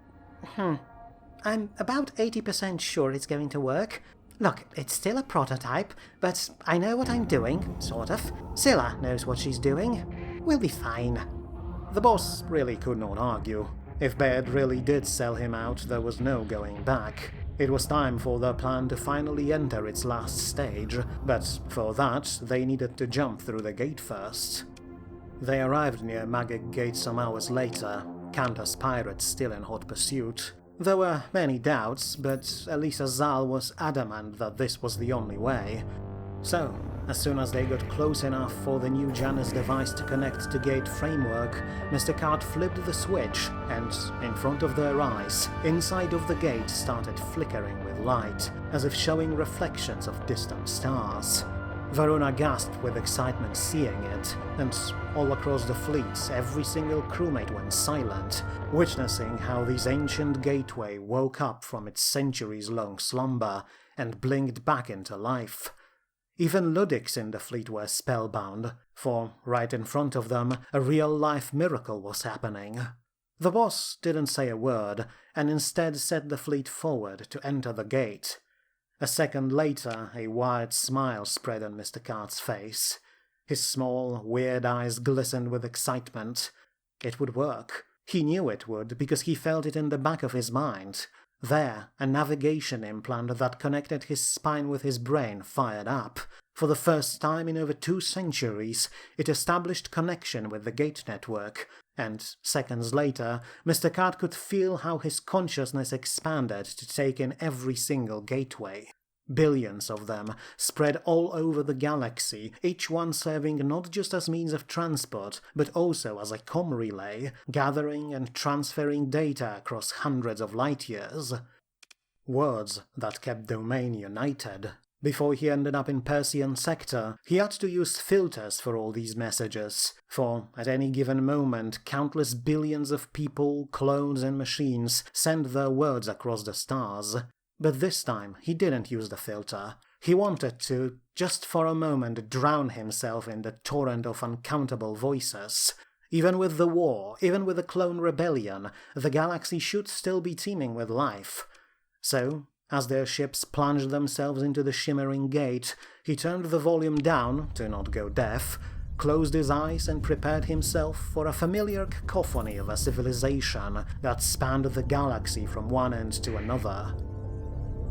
about 80% sure it's going to work. Look, it's still a prototype, but I know what I'm doing, sort of. Scylla knows what she's doing. We'll be fine. The boss really could not argue. If Baird really did sell him out, there was no going back. It was time for their plan to finally enter its last stage, but for that, they needed to jump through the gate first. They arrived near Magic Gate some hours later, Kanta's pirates still in hot pursuit. There were many doubts, but Elisa Zal was adamant that this was the only way. So, as soon as they got close enough for the new Janus device to connect to gate framework, Mr. Cart flipped the switch, and in front of their eyes, inside of the gate started flickering with light, as if showing reflections of distant stars. Varuna gasped with excitement seeing it, and all across the fleet every single crewmate went silent, witnessing how this ancient gateway woke up from its centuries-long slumber and blinked back into life. Even Luddics in the fleet were spellbound, for right in front of them a real-life miracle was happening. The boss didn't say a word, and instead set the fleet forward to enter the gate. A second later, a wide smile spread on Mr. Cart's face. His small, weird eyes glistened with excitement. It would work. He knew it would, because he felt it in the back of his mind. There, a navigation implant that connected his spine with his brain fired up. For the first time in over 2 centuries, it established connection with the gate network, and seconds later, Mr. Cart could feel how his consciousness expanded to take in every single gateway. Billions of them, spread all over the galaxy, each one serving not just as means of transport, but also as a comm relay, gathering and transferring data across hundreds of light years. Words that kept Domain united. Before he ended up in Persian Sector, he had to use filters for all these messages, for at any given moment countless billions of people, clones and machines sent their words across the stars. But this time he didn't use the filter. He wanted to, just for a moment, drown himself in the torrent of uncountable voices. Even with the war, even with the clone rebellion, the galaxy should still be teeming with life. So, as their ships plunged themselves into the shimmering gate, he turned the volume down to not go deaf, closed his eyes and prepared himself for a familiar cacophony of a civilization that spanned the galaxy from one end to another.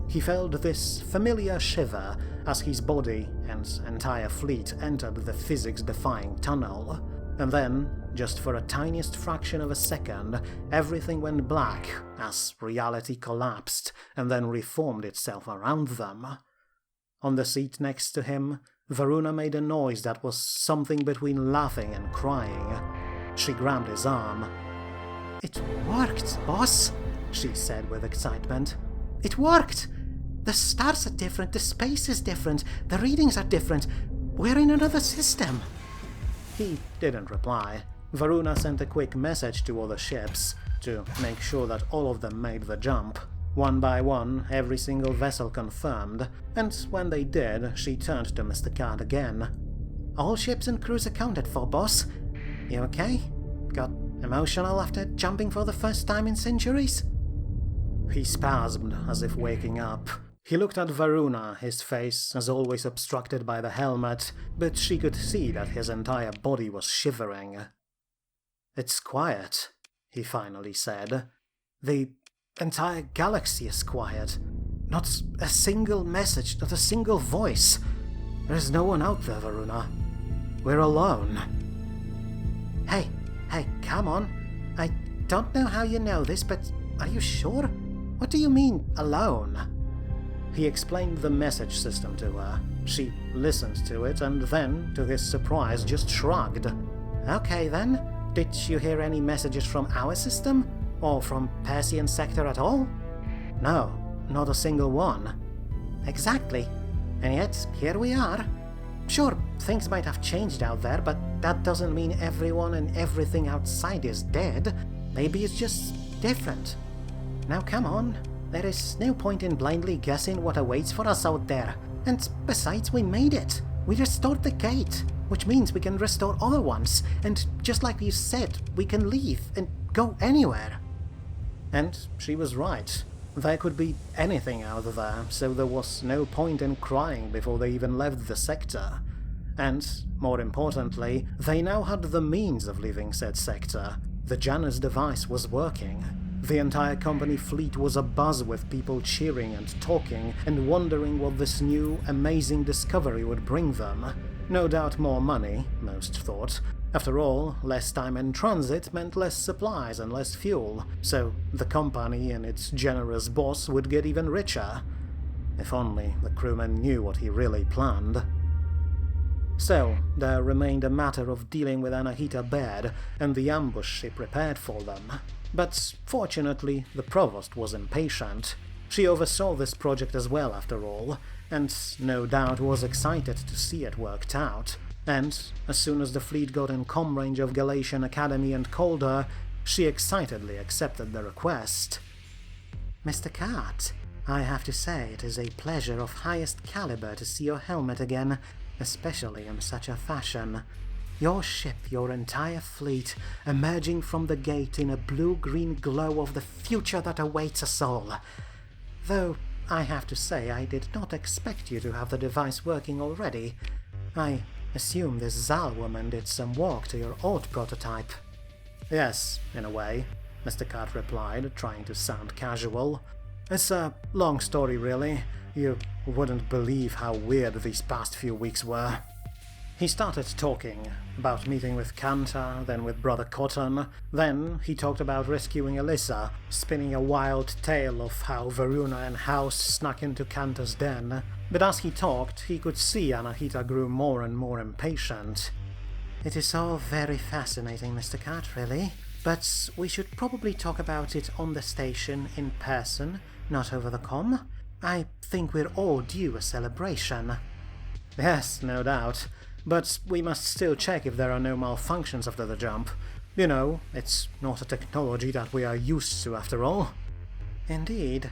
He felt this familiar shiver as his body and entire fleet entered the physics-defying tunnel, and then, just for a tiniest fraction of a second, everything went black as reality collapsed and then reformed itself around them. On the seat next to him, Varuna made a noise that was something between laughing and crying. She grabbed his arm. "It worked, boss," she said with excitement. "It worked! The stars are different, the space is different, the readings are different. We're in another system." He didn't reply. Varuna sent a quick message to all the ships to make sure that all of them made the jump. One by one, every single vessel confirmed, and when they did, she turned to Mr. Card again. "All ships and crews accounted for, boss. You okay? Got emotional after jumping for the first time in centuries?" He spasmed as if waking up. He looked at Varuna, his face as always obstructed by the helmet, but she could see that his entire body was shivering. "It's quiet," he finally said. "The entire galaxy is quiet. Not a single message, not a single voice. There's no one out there, Varuna. We're alone." Hey, come on. I don't know how you know this, but are you sure? What do you mean, alone? He explained the message system to her. She listened to it and then, to his surprise, just shrugged. "Okay then. Did you hear any messages from our system? Or from Persian Sector at all?" "No, not a single one." "Exactly. And yet, here we are. Sure, things might have changed out there, but that doesn't mean everyone and everything outside is dead. Maybe it's just different. Now come on. There is no point in blindly guessing what awaits for us out there. And besides, we made it. We restored the gate, which means we can restore other ones. And just like you said, we can leave and go anywhere." And she was right. There could be anything out there, so there was no point in crying before they even left the sector. And, more importantly, they now had the means of leaving said sector. The Janus device was working. The entire company fleet was abuzz with people cheering and talking and wondering what this new, amazing discovery would bring them. No doubt more money, most thought. After all, less time in transit meant less supplies and less fuel, so the company and its generous boss would get even richer. If only the crewmen knew what he really planned. So, there remained a matter of dealing with Anahita Baird and the ambush she prepared for them. But fortunately, the Provost was impatient. She oversaw this project as well, after all. and no doubt was excited to see it worked out. And as soon as the fleet got in comm range of Galatian Academy and called her, she excitedly accepted the request. Mr. Kat, I have to say it is a pleasure of highest caliber to see your helmet again, especially in such a fashion. Your ship, your entire fleet, emerging from the gate in a blue-green glow of the future that awaits us all. Though, I have to say, I did not expect you to have the device working already. I assume this Zal woman did some work to your old prototype. Yes, in a way, Mr. Kat replied, trying to sound casual. It's a long story, really. You wouldn't believe how weird these past few weeks were. He started talking about meeting with Kanta, then with Brother Cotton. Then he talked about rescuing Alyssa, spinning a wild tale of how Varuna and House snuck into Kanta's den. But as he talked, he could see Anahita grew more and more impatient. It is all very fascinating, Mr. Kat, really. But we should probably talk about it on the station in person, not over the comm. I think we're all due a celebration. Yes, no doubt. But we must still check if there are no malfunctions after the jump. You know, it's not a technology that we are used to after all. Indeed.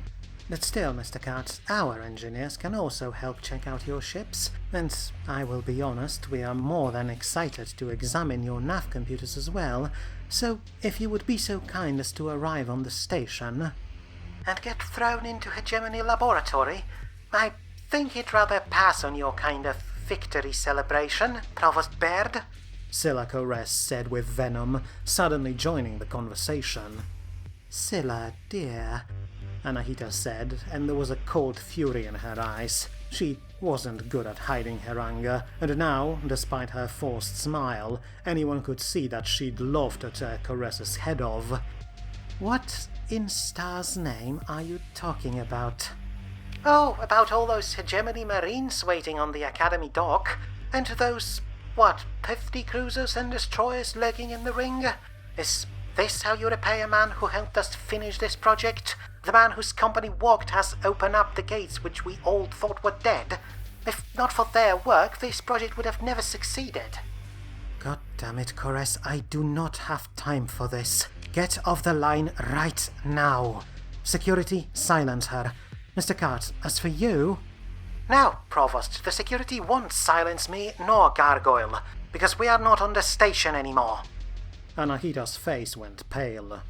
But still, Mr. Kat, our engineers can also help check out your ships, and I will be honest, we are more than excited to examine your nav computers as well, so if you would be so kind as to arrive on the station and get thrown into Hegemony Laboratory, I think he'd rather pass on your kind of victory celebration, Provost Baird, Scylla Kores said with venom, suddenly joining the conversation. Scylla, dear, Anahita said, and there was a cold fury in her eyes. She wasn't good at hiding her anger, and now, despite her forced smile, anyone could see that she'd love to tear Kores's head off. What in Star's name are you talking about? Oh, about all those Hegemony Marines waiting on the Academy dock, and those, 50 cruisers and destroyers lurking in the ring? Is this how you repay a man who helped us finish this project? The man whose company worked has opened up the gates which we all thought were dead? If not for their work, this project would have never succeeded. God damn it, Kores, I do not have time for this. Get off the line right now. Security, silence her. Mr. Kat, as for you... No, Provost, the security won't silence me nor Gargoyle, because we are not on the station anymore. Anahita's face went pale.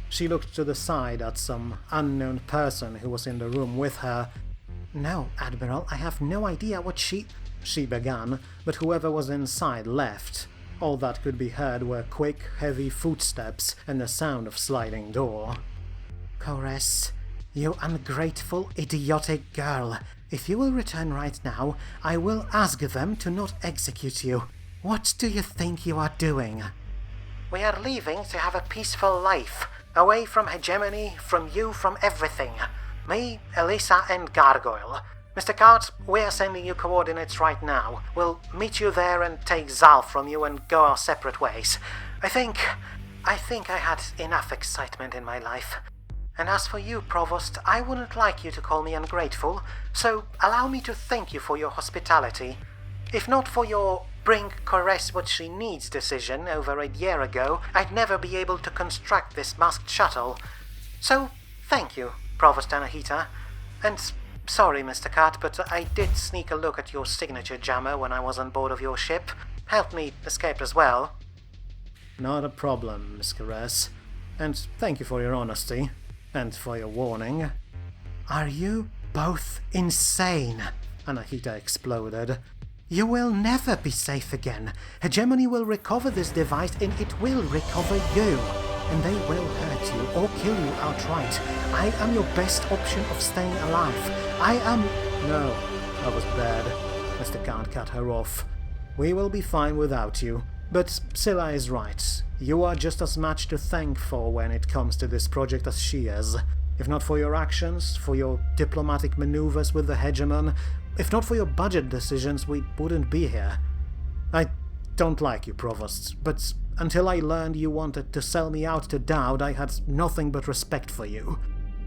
She looked to the side at some unknown person who was in the room with her. No, Admiral, I have no idea what she began, but whoever was inside left. All that could be heard were quick, heavy footsteps and the sound of sliding door. Kores, you ungrateful, idiotic girl. If you will return right now, I will ask them to not execute you. What do you think you are doing? We are leaving to have a peaceful life, away from hegemony, from you, from everything. Me, Elisa, and Gargoyle. Mr. Kat, we are sending you coordinates right now. We'll meet you there and take Zal from you and go our separate ways. I think I had enough excitement in my life. And as for you, Provost, I wouldn't like you to call me ungrateful, so allow me to thank you for your hospitality. If not for your bring Kores what she needs decision over a year ago, I'd never be able to construct this masked shuttle. So, thank you, Provost Anahita. And sorry, Mr. Kat, but I did sneak a look at your signature jammer when I was on board of your ship. Helped me escape as well. Not a problem, Miss Kores. And thank you for your honesty. And for your warning. Are you both insane? Anahita exploded. You will never be safe again. Hegemony will recover this device and it will recover you. And they will hurt you or kill you outright. I am your best option of staying alive. I am... No, that was bad. Mr. Kant cut her off. We will be fine without you. But Scylla is right. You are just as much to thank for when it comes to this project as she is. If not for your actions, for your diplomatic maneuvers with the hegemon, if not for your budget decisions, we wouldn't be here. I don't like you, Provost, but until I learned you wanted to sell me out to Dowd, I had nothing but respect for you.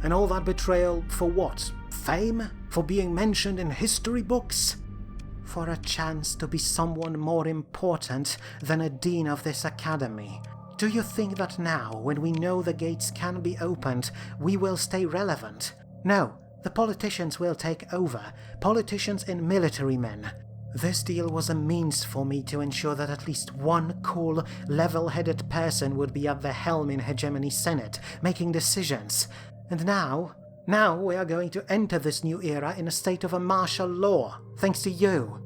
And all that betrayal for what? Fame? For being mentioned in history books? For a chance to be someone more important than a dean of this academy. Do you think that now, when we know the gates can be opened, we will stay relevant? No, the politicians will take over. Politicians and military men. This deal was a means for me to ensure that at least one cool, level-headed person would be at the helm in Hegemony Senate, making decisions. And now we are going to enter this new era in a state of a martial law, thanks to you.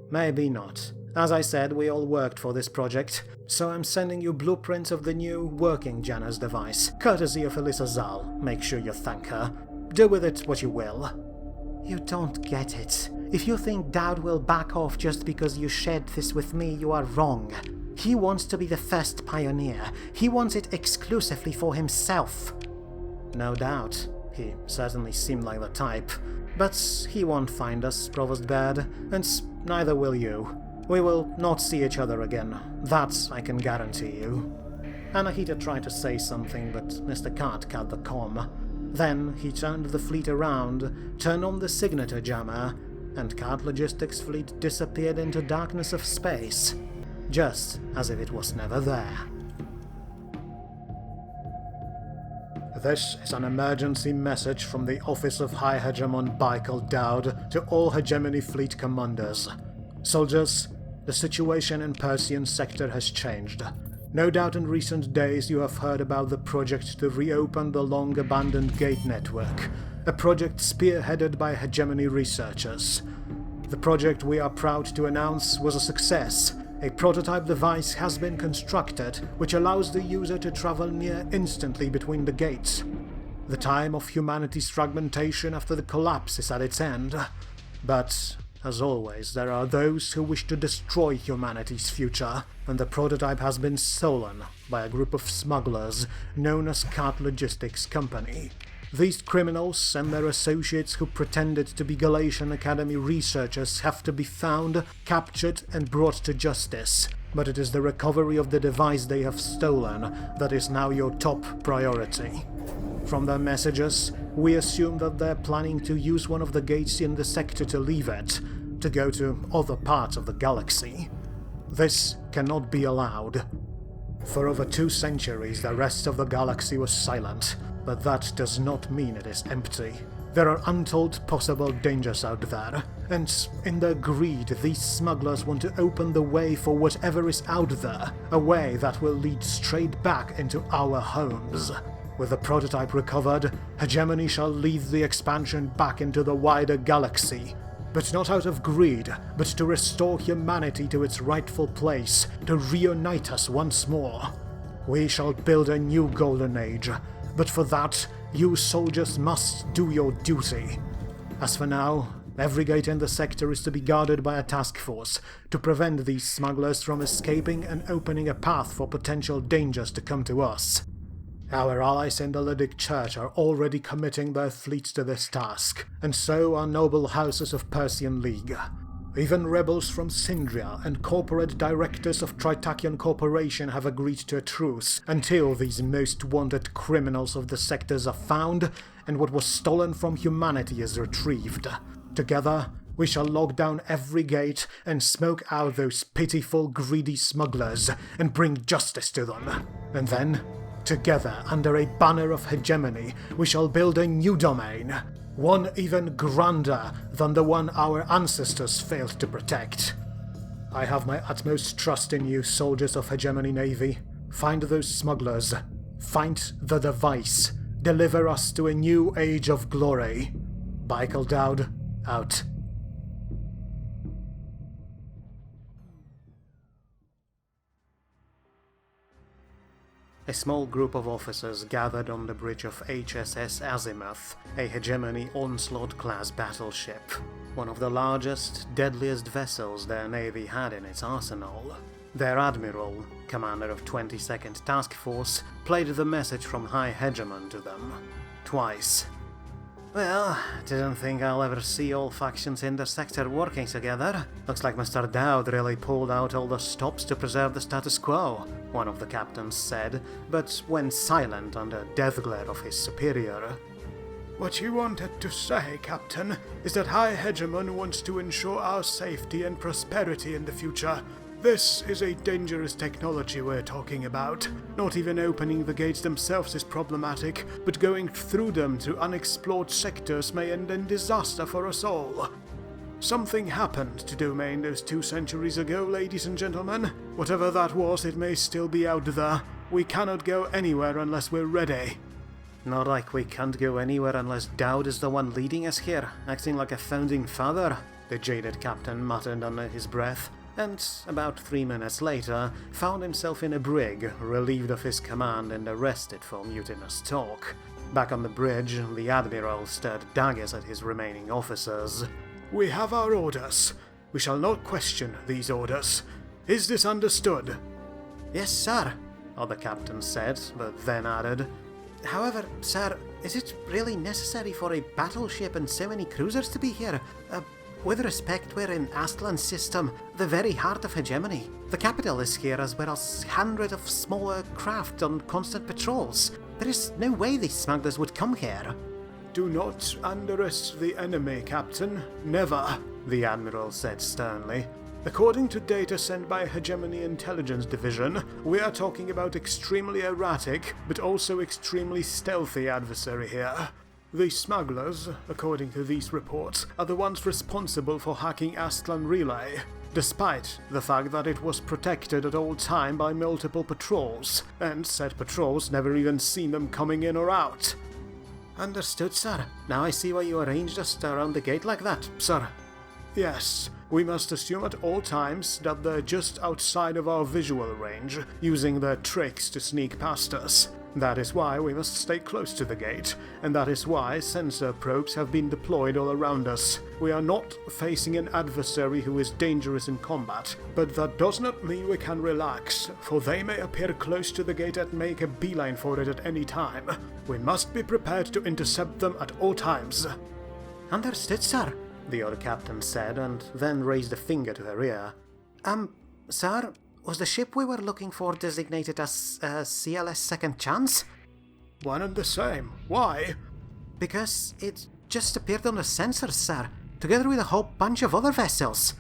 Maybe not. As I said, we all worked for this project, so I'm sending you blueprints of the new working Janus device, courtesy of Elisa Zal. Make sure you thank her. Do with it what you will. You don't get it. If you think Dowd will back off just because you shared this with me, you are wrong. He wants to be the first pioneer. He wants it exclusively for himself. No doubt. He certainly seemed like the type. But he won't find us, Provost Baird, and neither will you. We will not see each other again. That I can guarantee you. Anahita tried to say something, but Mr. Cart cut the comm. Then he turned the fleet around, turned on the signature jammer, and Cart Logistics' fleet disappeared into darkness of space, just as if it was never there. This is an emergency message from the Office of High Hegemon Baikal Dowd to all Hegemony fleet commanders. Soldiers, the situation in Persian sector has changed. No doubt in recent days you have heard about the project to reopen the long-abandoned gate network, a project spearheaded by Hegemony researchers. The project, we are proud to announce, was a success. A prototype device has been constructed which allows the user to travel near instantly between the gates. The time of humanity's fragmentation after the collapse is at its end. But, as always, there are those who wish to destroy humanity's future, and the prototype has been stolen by a group of smugglers known as Cart Logistics Company. These criminals and their associates who pretended to be Galatian Academy researchers have to be found, captured, and brought to justice. But it is the recovery of the device they have stolen that is now your top priority. From their messages, we assume that they're planning to use one of the gates in the sector to leave it, to go to other parts of the galaxy. This cannot be allowed. For over 2 centuries, the rest of the galaxy was silent. But that does not mean it is empty. There are untold possible dangers out there, and in their greed, these smugglers want to open the way for whatever is out there, a way that will lead straight back into our homes. With the prototype recovered, Hegemony shall lead the expansion back into the wider galaxy, but not out of greed, but to restore humanity to its rightful place, to reunite us once more. We shall build a new golden age, but for that, you soldiers must do your duty. As for now, every gate in the sector is to be guarded by a task force to prevent these smugglers from escaping and opening a path for potential dangers to come to us. Our allies in the Luddic Church are already committing their fleets to this task, and so are noble houses of Persian League. Even rebels from Sindria and corporate directors of Tritakian Corporation have agreed to a truce until these most wanted criminals of the sectors are found and what was stolen from humanity is retrieved. Together, we shall lock down every gate and smoke out those pitiful, greedy smugglers and bring justice to them. And then, together, under a banner of hegemony, we shall build a new domain. One even grander than the one our ancestors failed to protect. I have my utmost trust in you, soldiers of Hegemony Navy. Find those smugglers. Find the device. Deliver us to a new age of glory. Baikal Dowd, out. A small group of officers gathered on the bridge of HSS Azimuth, a Hegemony Onslaught-class battleship, one of the largest, deadliest vessels their navy had in its arsenal. Their admiral, commander of 22nd Task Force, played the message from High Hegemon to them. Twice. Well, didn't think I'll ever see all factions in the sector working together. Looks like Mr. Dowd really pulled out all the stops to preserve the status quo, one of the captains said, but went silent under death glare of his superior. What you wanted to say, Captain, is that High Hegemon wants to ensure our safety and prosperity in the future. This is a dangerous technology we're talking about. Not even opening the gates themselves is problematic, but going through them to unexplored sectors may end in disaster for us all. Something happened to Domain those 2 centuries ago, ladies and gentlemen. Whatever that was, it may still be out there. We cannot go anywhere unless we're ready. Not like we can't go anywhere unless Dowd is the one leading us here, acting like a founding father, the jaded captain muttered under his breath, and about 3 minutes later found himself in a brig, relieved of his command and arrested for mutinous talk. Back on the bridge, the Admiral stared daggers at his remaining officers. We have our orders. We shall not question these orders. Is this understood? Yes, sir, other captain said, but then added, However, sir, is it really necessary for a battleship and so many cruisers to be here? With respect, we're in Astlan's system, the very heart of hegemony. The capital is here as well as hundreds of smaller craft on constant patrols. There is no way these smugglers would come here. Do not underestimate the enemy, Captain. Never, the Admiral said sternly. According to data sent by Hegemony Intelligence Division, we are talking about extremely erratic, but also extremely stealthy adversary here. The smugglers, according to these reports, are the ones responsible for hacking Astlan Relay, despite the fact that it was protected at all time by multiple patrols, and said patrols never even seen them coming in or out. Understood, sir. Now I see why you arranged us around the gate like that, sir. Yes, we must assume at all times that they're just outside of our visual range, using their tricks to sneak past us. That is why we must stay close to the gate, and that is why sensor probes have been deployed all around us. We are not facing an adversary who is dangerous in combat, but that does not mean we can relax, for they may appear close to the gate and make a beeline for it at any time. We must be prepared to intercept them at all times. Understood, sir, the other captain said, and then raised a finger to her ear. Sir, was the ship we were looking for designated as CLS Second Chance? One and the same. Why? Because it just appeared on the sensors, sir, together with a whole bunch of other vessels.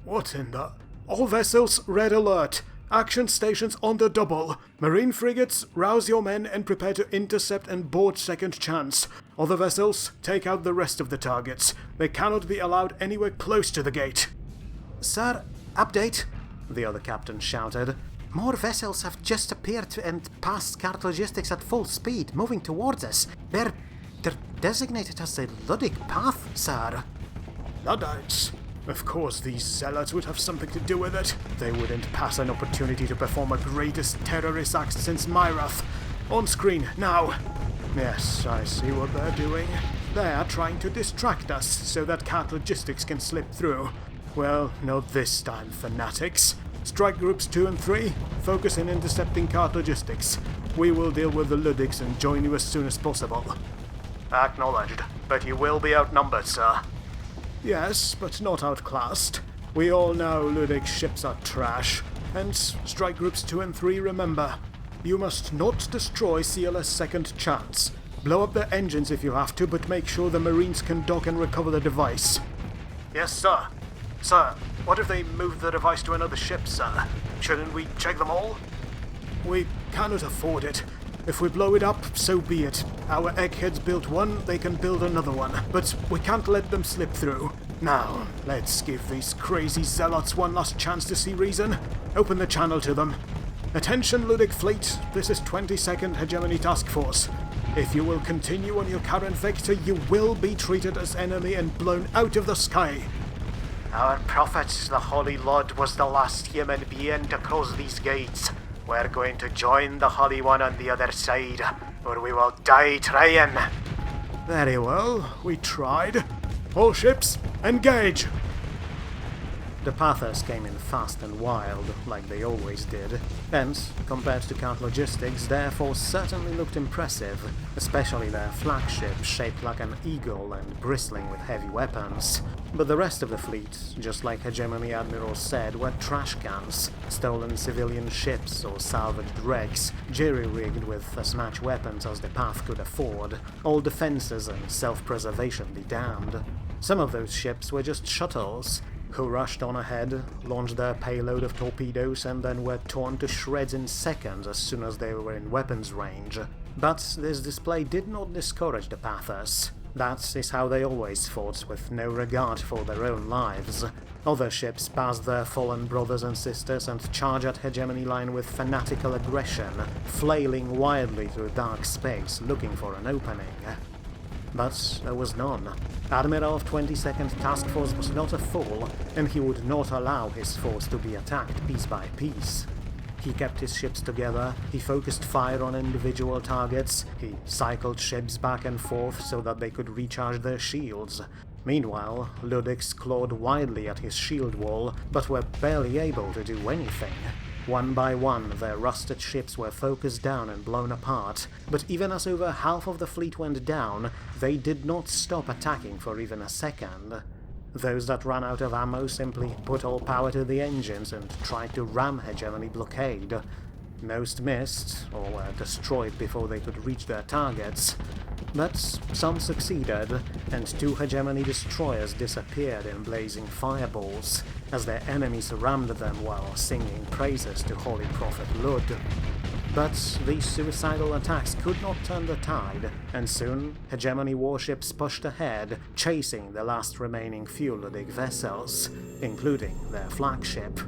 What in the... All vessels, red alert. Action stations on the double. Marine frigates, rouse your men and prepare to intercept and board Second Chance. Other vessels, take out the rest of the targets. They cannot be allowed anywhere close to the gate. Sir, update, the other captain shouted. More vessels have just appeared and passed cart logistics at full speed, moving towards us. They're designated as the Luddic Path, sir. Luddites? Of course these zealots would have something to do with it. They wouldn't pass an opportunity to perform a greatest terrorist act since Myrath. On screen, now. Yes, I see what they're doing. They are trying to distract us so that cart logistics can slip through. Well, not this time, fanatics. Strike groups 2 and 3, focus in intercepting cart logistics. We will deal with the Luddics and join you as soon as possible. Acknowledged, but you will be outnumbered, sir. Yes, but not outclassed. We all know Luddic ships are trash. Hence, strike groups 2 and 3, remember. You must not destroy CLS Second Chance. Blow up their engines if you have to, but make sure the Marines can dock and recover the device. Yes, sir. Sir, what if they move the device to another ship, sir? Shouldn't we check them all? We cannot afford it. If we blow it up, so be it. Our eggheads built one, they can build another one. But we can't let them slip through. Now, let's give these crazy zealots one last chance to see reason. Open the channel to them. Attention, Luddic Fleet. This is 22nd Hegemony Task Force. If you will continue on your current vector, you will be treated as enemy and blown out of the sky. Our prophet, the Holy Lord, was the last human being to close these gates. We're going to join the Holy One on the other side, or we will die trying. Very well, we tried. All ships, engage! The Pathers came in fast and wild, like they always did, and, compared to Count Logistics, their force certainly looked impressive, especially their flagship shaped like an eagle and bristling with heavy weapons. But the rest of the fleet, just like Hegemony Admiral said, were trash cans, stolen civilian ships or salvaged wrecks, jerry-rigged with as much weapons as the Path could afford, all defenses and self-preservation be damned. Some of those ships were just shuttles, who rushed on ahead, launched their payload of torpedoes, and then were torn to shreds in seconds as soon as they were in weapons range. But this display did not discourage the Pathers. That is how they always fought, with no regard for their own lives. Other ships passed their fallen brothers and sisters and charged at Hegemony line with fanatical aggression, flailing wildly through dark space looking for an opening. But there was none. Admiral of 22nd Task Force was not a fool, and he would not allow his force to be attacked piece by piece. He kept his ships together, he focused fire on individual targets, he cycled ships back and forth so that they could recharge their shields. Meanwhile, Luddics clawed wildly at his shield wall, but were barely able to do anything. One by one, their rusted ships were focused down and blown apart, but even as over half of the fleet went down, they did not stop attacking for even a second. Those that ran out of ammo simply put all power to the engines and tried to ram Hegemony blockade. Most missed, or were destroyed before they could reach their targets, but some succeeded, and 2 Hegemony destroyers disappeared in blazing fireballs, as their enemies rammed them while singing praises to Holy Prophet Lud. But these suicidal attacks could not turn the tide, and soon Hegemony warships pushed ahead, chasing the last remaining few Luddic vessels, including their flagship.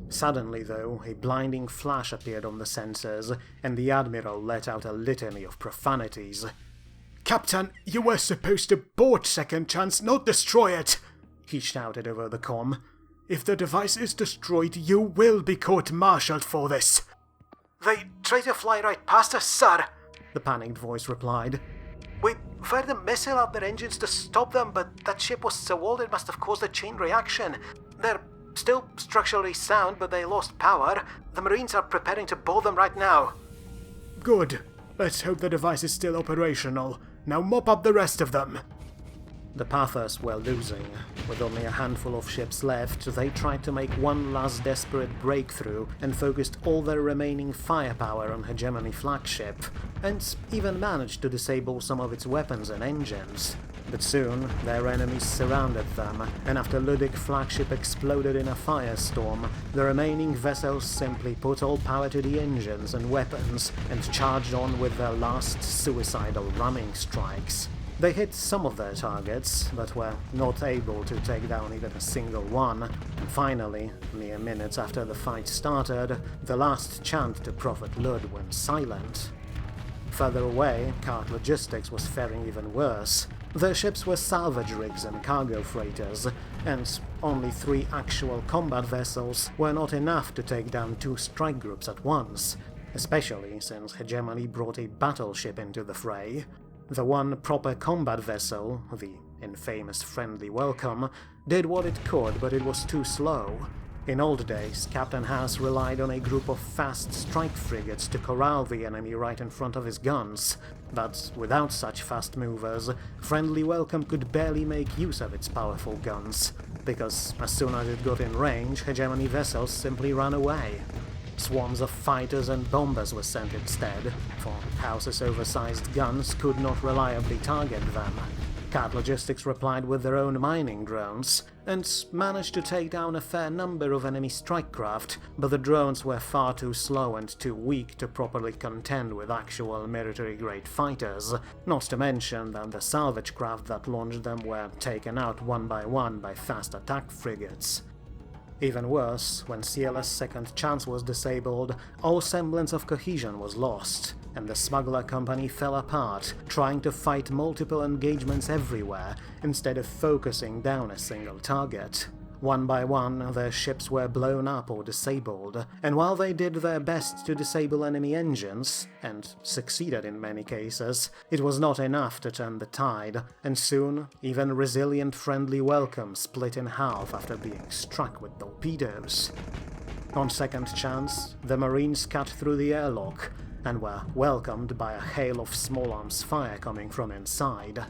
Suddenly, though, a blinding flash appeared on the sensors, and the Admiral let out a litany of profanities. "Captain, you were supposed to board Second Chance, not destroy it!" he shouted over the comm. "If the device is destroyed, you will be court-martialed for this." "They tried to fly right past us, sir," the panicked voice replied. "We fired a missile at their engines to stop them, but that ship was so old it must have caused a chain reaction. They're still structurally sound, but they lost power. The Marines are preparing to board them right now." "Good. Let's hope the device is still operational. Now mop up the rest of them." The Pathers were losing. With only a handful of ships left, they tried to make one last desperate breakthrough and focused all their remaining firepower on Hegemony flagship, and even managed to disable some of its weapons and engines. But soon, their enemies surrounded them, and after Luddic flagship exploded in a firestorm, the remaining vessels simply put all power to the engines and weapons and charged on with their last suicidal ramming strikes. They hit some of their targets, but were not able to take down even a single one, and finally, mere minutes after the fight started, the last chant to Prophet Lud went silent. Further away, Count Logistics was faring even worse. Their ships were salvage rigs and cargo freighters, and only 3 actual combat vessels were not enough to take down 2 strike groups at once, especially since Hegemony brought a battleship into the fray. The one proper combat vessel, the infamous Friendly Welcome, did what it could, but it was too slow. In old days, Captain House relied on a group of fast strike frigates to corral the enemy right in front of his guns, but without such fast movers, Friendly Welcome could barely make use of its powerful guns, because as soon as it got in range, Hegemony vessels simply ran away. Swarms of fighters and bombers were sent instead, for House's oversized guns could not reliably target them. Cat Logistics replied with their own mining drones, and managed to take down a fair number of enemy strike craft, but the drones were far too slow and too weak to properly contend with actual military-grade fighters, not to mention that the salvage craft that launched them were taken out one by fast attack frigates. Even worse, when CLS Second Chance was disabled, all semblance of cohesion was lost, and the smuggler company fell apart, trying to fight multiple engagements everywhere, instead of focusing down a single target. One by one, their ships were blown up or disabled, and while they did their best to disable enemy engines, and succeeded in many cases, it was not enough to turn the tide, and soon, even resilient friendly welcome split in half after being struck with torpedoes. On second chance, the Marines cut through the airlock, and were welcomed by a hail of small arms fire coming from inside.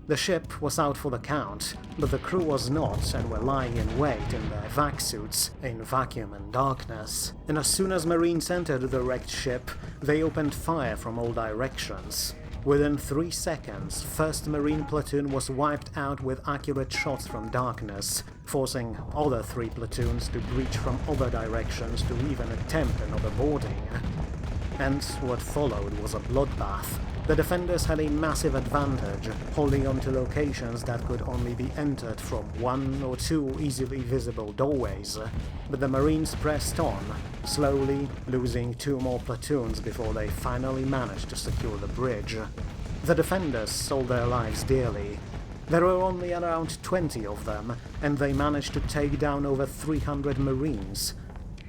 The ship was out for the count, but the crew was not and were lying in wait in their vac suits in vacuum and darkness, and as soon as Marines entered the wrecked ship, they opened fire from all directions. Within 3 seconds, 1st Marine Platoon was wiped out with accurate shots from darkness, forcing other 3 platoons to breach from other directions to even attempt another boarding. And what followed was a bloodbath. The defenders had a massive advantage, holding on to locations that could only be entered from 1 or 2 easily visible doorways, but the Marines pressed on, slowly losing 2 more platoons before they finally managed to secure the bridge. The defenders sold their lives dearly. There were only around 20 of them, and they managed to take down over 300 Marines.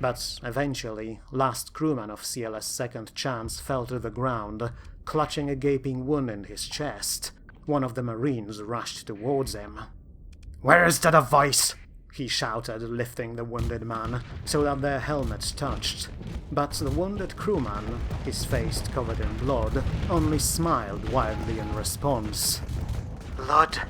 But eventually, last crewman of CLS Second Chance fell to the ground, clutching a gaping wound in his chest. One of the Marines rushed towards him. "Where is the device?" he shouted, lifting the wounded man, so that their helmets touched. But the wounded crewman, his face covered in blood, only smiled wildly in response. "Blood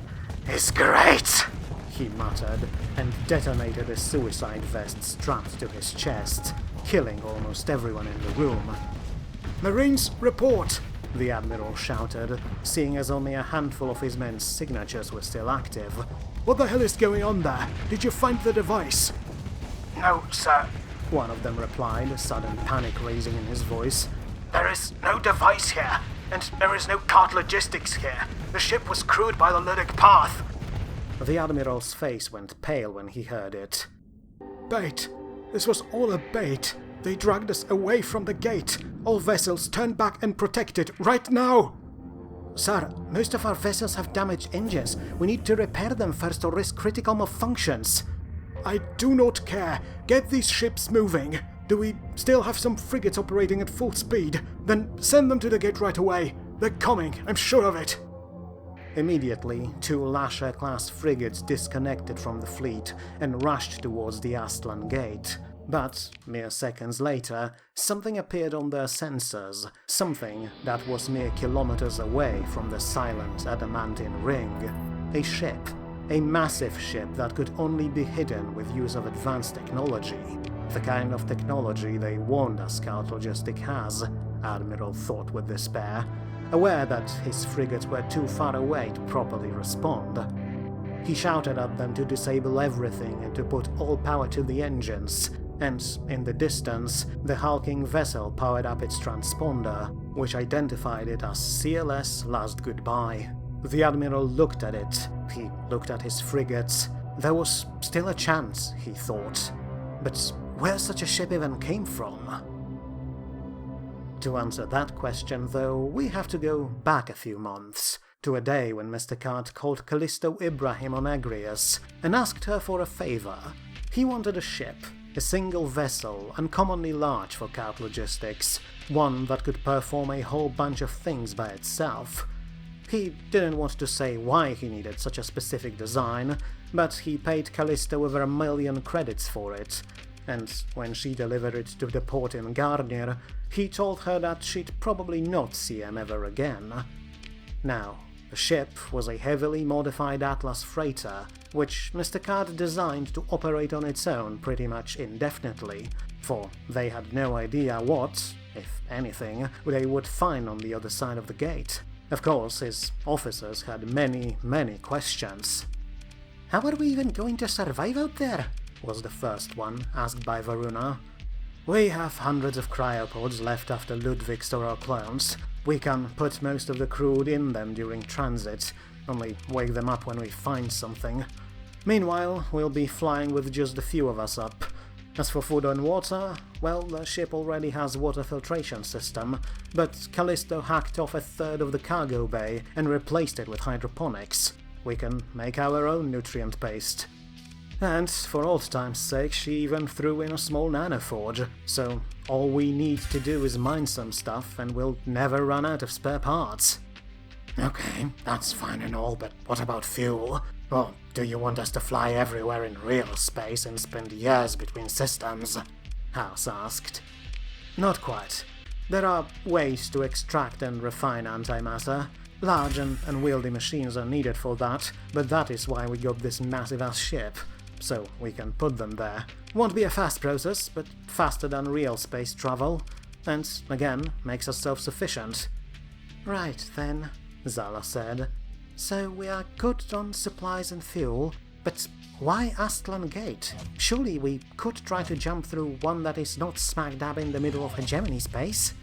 is great," he muttered, and detonated a suicide vest strapped to his chest, killing almost everyone in the room. "Marines, report!" the Admiral shouted, seeing as only a handful of his men's signatures were still active. "What the hell is going on there? Did you find the device?" "No, sir," one of them replied, sudden panic raising in his voice. "There is no device here, and there is no cart logistics here. The ship was crewed by the Luddic Path." The Admiral's face went pale when he heard it. "Bait! This was all a bait! They dragged us away from the gate! All vessels turn back and protect it, right now!" "Sir, most of our vessels have damaged engines. We need to repair them first or risk critical malfunctions." "I do not care! Get these ships moving! Do we still have some frigates operating at full speed? Then send them to the gate right away! They're coming, I'm sure of it!" Immediately, 2 Lasher-class frigates disconnected from the fleet and rushed towards the Aztlan Gate. But, mere seconds later, something appeared on their sensors, something that was mere kilometers away from the silent adamantine ring. A ship. A massive ship that could only be hidden with use of advanced technology. The kind of technology they warned us Scout Logistic has, Admiral thought with despair, aware that his frigates were too far away to properly respond. He shouted at them to disable everything and to put all power to the engines, and in the distance, the hulking vessel powered up its transponder, which identified it as CLS Last Goodbye. The Admiral looked at it. He looked at his frigates. There was still a chance, he thought. But where such a ship even came from? To answer that question, though, we have to go back a few months, to a day when Mr. Cart called Callisto Ibrahim on Agrius and asked her for a favor. He wanted a ship, a single vessel, uncommonly large for Cart Logistics, one that could perform a whole bunch of things by itself. He didn't want to say why he needed such a specific design, but he paid Callisto over 1 million credits for it, and when she delivered it to the port in Garnier, he told her that she'd probably not see him ever again. Now, the ship was a heavily modified Atlas freighter, which Mr. Card designed to operate on its own pretty much indefinitely, for they had no idea what, if anything, they would find on the other side of the gate. Of course, his officers had many questions. "How are we even going to survive out there?" was the first one, asked by Varuna. "We have hundreds of cryopods left after Ludwig stole our clones. We can put most of the crew in them during transit, only wake them up when we find something. Meanwhile, we'll be flying with just a few of us up. As for food and water, well, the ship already has water filtration system, but Callisto hacked off 1/3 of the cargo bay and replaced it with hydroponics. We can make our own nutrient paste." And for old time's sake, she even threw in a small nanoforge, so all we need to do is mine some stuff and we'll never run out of spare parts. Okay, that's fine and all, but what about fuel? Or do you want us to fly everywhere in real space and spend years between systems? House asked. Not quite. There are ways to extract and refine antimatter. Large and unwieldy machines are needed for that, but that is why we got this massive-ass ship. So we can put them there. Won't be a fast process, but faster than real space travel. And, again, makes us self-sufficient. Right then, Zala said. So we are good on supplies and fuel, but why Aztlan Gate? Surely we could try to jump through one that is not smack dab in the middle of hegemony space.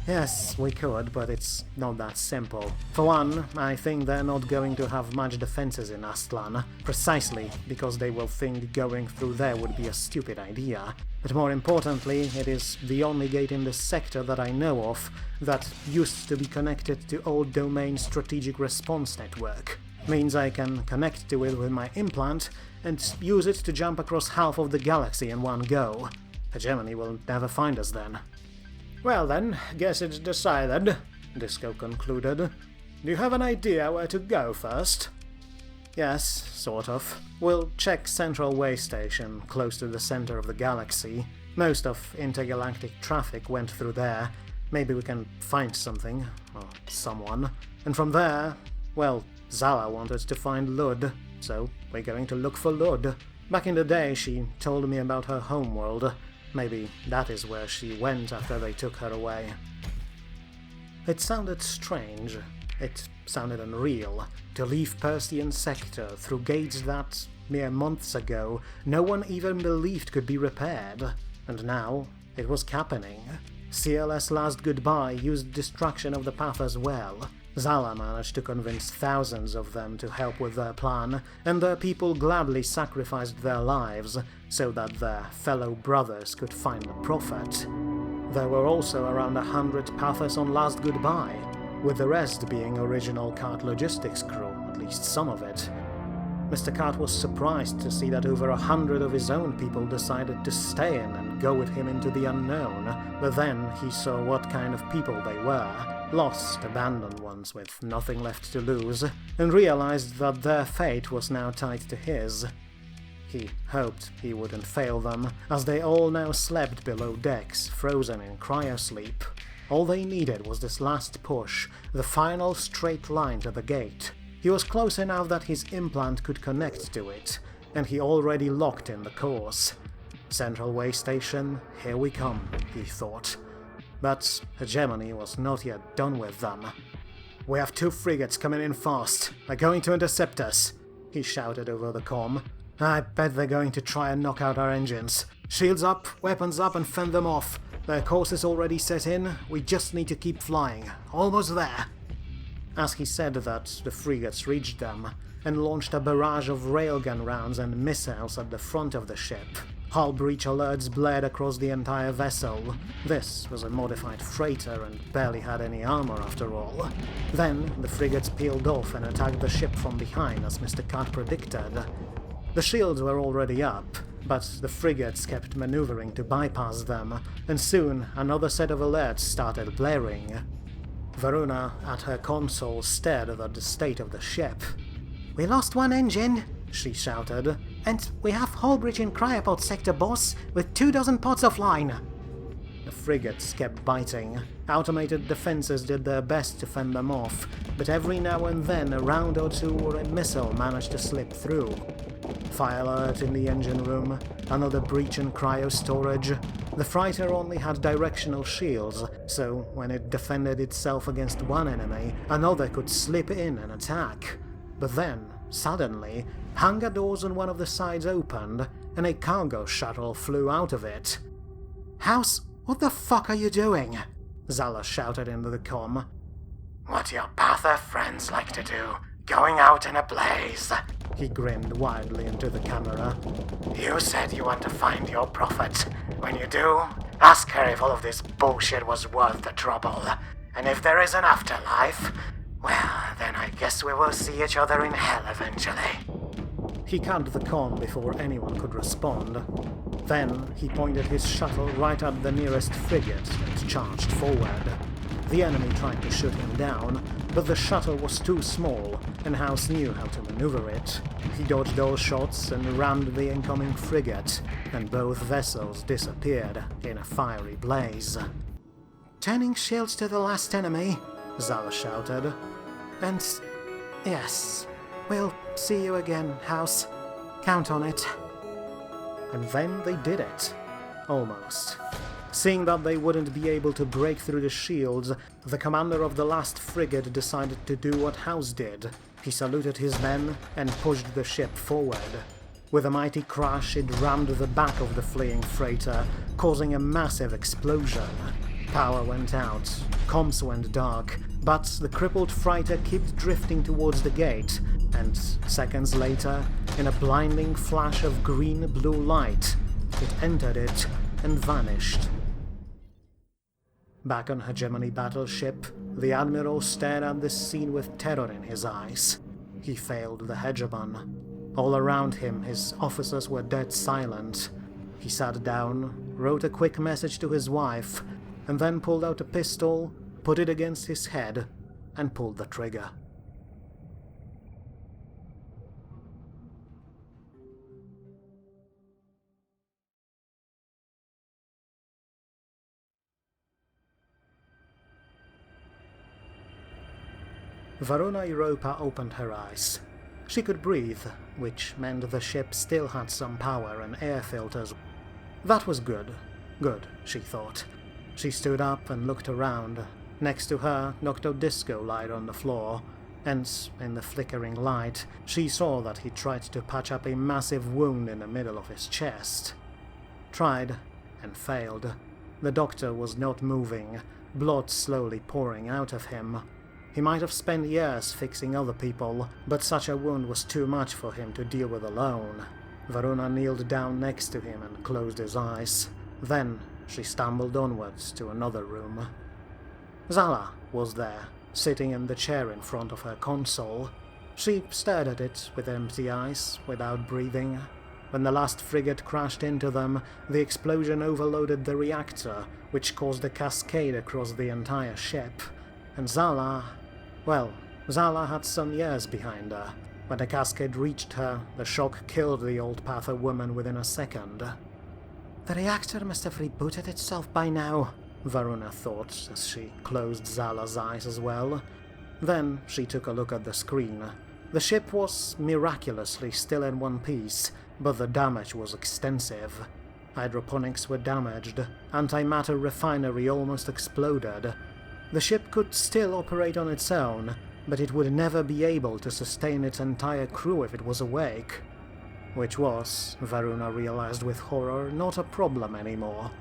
Yes, we could, but it's not that simple. For one, I think they're not going to have much defenses in Aztlan, precisely because they will think going through there would be a stupid idea. But more importantly, it is the only gate in this sector that I know of that used to be connected to old domain strategic response network. Means I can connect to it with my implant and use it to jump across half of the galaxy in one go. Hegemony will never find us then. Well then, guess it's decided, Disco concluded. Do you have an idea where to go first? Yes, sort of. We'll check Central Way Station, close to the center of the galaxy. Most of intergalactic traffic went through there. Maybe we can find something, or someone. And from there, well, Zala wanted to find Lud, so we're going to look for Lud. Back in the day, she told me about her homeworld. Maybe that is where she went after they took her away. It sounded strange. It sounded unreal. To leave Persian sector through gates that, mere months ago, no one even believed could be repaired. And now, it was happening. CLS Last Goodbye used destruction of the path as well. Zala managed to convince thousands of them to help with their plan, and their people gladly sacrificed their lives so that their fellow brothers could find the Prophet. There were also around 100 Pathers on Last Goodbye, with the rest being original Cart Logistics crew, at least some of it. Mr. Cart was surprised to see that over 100 of his own people decided to stay in and go with him into the unknown, but then he saw what kind of people they were. Lost, abandoned ones with nothing left to lose, and realized that their fate was now tied to his. He hoped he wouldn't fail them, as they all now slept below decks, frozen in cryosleep. All they needed was this last push, the final straight line to the gate. He was close enough that his implant could connect to it, and he already locked in the course. Central Way Station, here we come, he thought. But Hegemony was not yet done with them. We have 2 frigates coming in fast. They're going to intercept us, he shouted over the comm. I bet they're going to try and knock out our engines. Shields up, weapons up, and fend them off. Their course is already set in. We just need to keep flying. Almost there. As he said that, the frigates reached them, and launched a barrage of railgun rounds and missiles at the front of the ship. Hull breach alerts blared across the entire vessel. This was a modified freighter and barely had any armor after all. Then, the frigates peeled off and attacked the ship from behind as Mr. Cart predicted. The shields were already up, but the frigates kept maneuvering to bypass them, and soon another set of alerts started blaring. Varuna, at her console, stared at the state of the ship. We lost 1 engine, she shouted, and we have hull breach in cryopod sector, boss, with 24 pods offline. The frigates kept biting. Automated defenses did their best to fend them off, but every now and then a round or 2 or a missile managed to slip through. Fire alert in the engine room, another breach in cryo storage. The freighter only had directional shields, so when it defended itself against one enemy, another could slip in and attack. But then, suddenly, hangar doors on one of the sides opened, and a cargo shuttle flew out of it. House, what the fuck are you doing? Zala shouted into the comm. What your Pather friends like to do, going out in a blaze. He grinned widely into the camera. You said you want to find your Prophet. When you do, ask her if all of this bullshit was worth the trouble. And if there is an afterlife, well, then I guess we will see each other in hell eventually. He canned the comm before anyone could respond. Then he pointed his shuttle right at the nearest frigate and charged forward. The enemy tried to shoot him down, but the shuttle was too small, and House knew how to maneuver it. He dodged all shots and rammed the incoming frigate, and both vessels disappeared in a fiery blaze. Turning shields to the last enemy, Zala shouted. And yes, we'll see you again, House. Count on it. And then they did it. Almost. Seeing that they wouldn't be able to break through the shields, the commander of the last frigate decided to do what House did. He saluted his men and pushed the ship forward. With a mighty crash, it rammed the back of the fleeing freighter, causing a massive explosion. Power went out, comms went dark, but the crippled freighter kept drifting towards the gate, and seconds later, in a blinding flash of green-blue light, it entered it and vanished. Back on Hegemony battleship, the Admiral stared at this scene with terror in his eyes. He failed the hegemon. All around him, his officers were dead silent. He sat down, wrote a quick message to his wife, and then pulled out a pistol, put it against his head, and pulled the trigger. Varuna Europa opened her eyes. She could breathe, which meant the ship still had some power and air filters. That was good. Good, she thought. She stood up and looked around. Next to her, Dr. Disco lied on the floor, and in the flickering light, she saw that he tried to patch up a massive wound in the middle of his chest. Tried, and failed. The doctor was not moving, blood slowly pouring out of him. He might have spent years fixing other people, but such a wound was too much for him to deal with alone. Varuna kneeled down next to him and closed his eyes. Then she stumbled onwards to another room. Zala was there, sitting in the chair in front of her console. She stared at it with empty eyes, without breathing. When the last frigate crashed into them, the explosion overloaded the reactor, which caused a cascade across the entire ship. And Zala had some years behind her. When the cascade reached her, the shock killed the old Pather woman within a second. The reactor must have rebooted itself by now, Varuna thought as she closed Zala's eyes as well. Then she took a look at the screen. The ship was miraculously still in one piece, but the damage was extensive. Hydroponics were damaged, antimatter refinery almost exploded. The ship could still operate on its own, but it would never be able to sustain its entire crew if it was awake. Which was, Varuna realized with horror, not a problem anymore.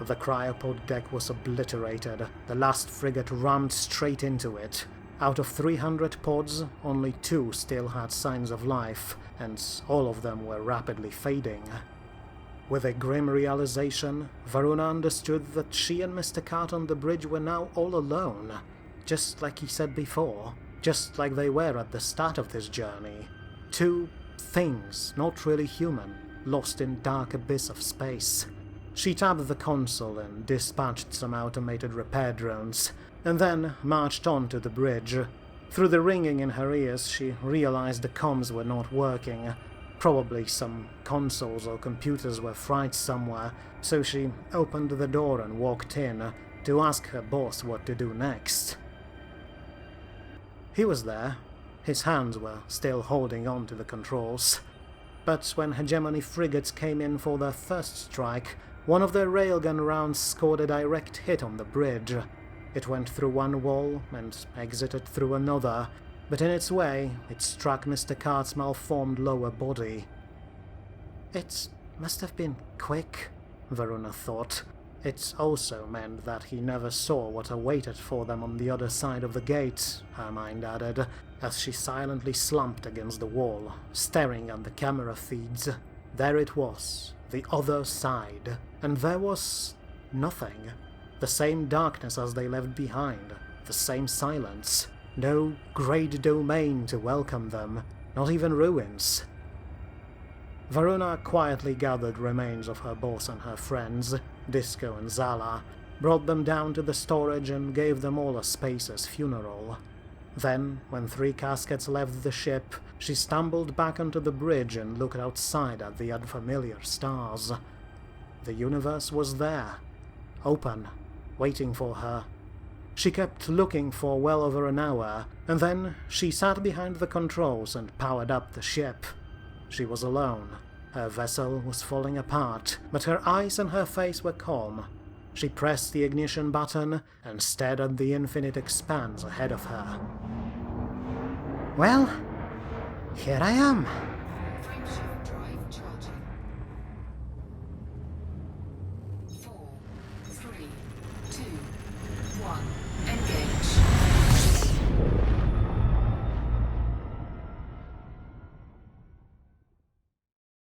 The cryopod deck was obliterated. The last frigate rammed straight into it. Out of 300 pods, only 2 still had signs of life, and all of them were rapidly fading. With a grim realization, Varuna understood that she and Mr. Cart on the bridge were now all alone, just like he said before, just like they were at the start of this journey. 2 things, not really human, lost in dark abyss of space. She tapped the console and dispatched some automated repair drones, and then marched on to the bridge. Through the ringing in her ears, she realized the comms were not working. Probably some consoles or computers were fried somewhere, so she opened the door and walked in to ask her boss what to do next. He was there. His hands were still holding on to the controls. But when Hegemony frigates came in for their first strike, one of their railgun rounds scored a direct hit on the bridge. It went through one wall and exited through another, but in its way, it struck Mr. Cart's malformed lower body. It must have been quick, Varuna thought. It also meant that he never saw what awaited for them on the other side of the gate, her mind added, as she silently slumped against the wall, staring at the camera feeds. There it was, the other side, and there was nothing. The same darkness as they left behind, the same silence. No great domain to welcome them, not even ruins. Varuna quietly gathered remains of her boss and her friends, Disco and Zala, brought them down to the storage and gave them all a spacious funeral. Then, when 3 caskets left the ship, she stumbled back onto the bridge and looked outside at the unfamiliar stars. The universe was there, open, waiting for her. She kept looking for well over an hour, and then she sat behind the controls and powered up the ship. She was alone. Her vessel was falling apart, but her eyes and her face were calm. She pressed the ignition button and stared at the infinite expanse ahead of her. Well, here I am.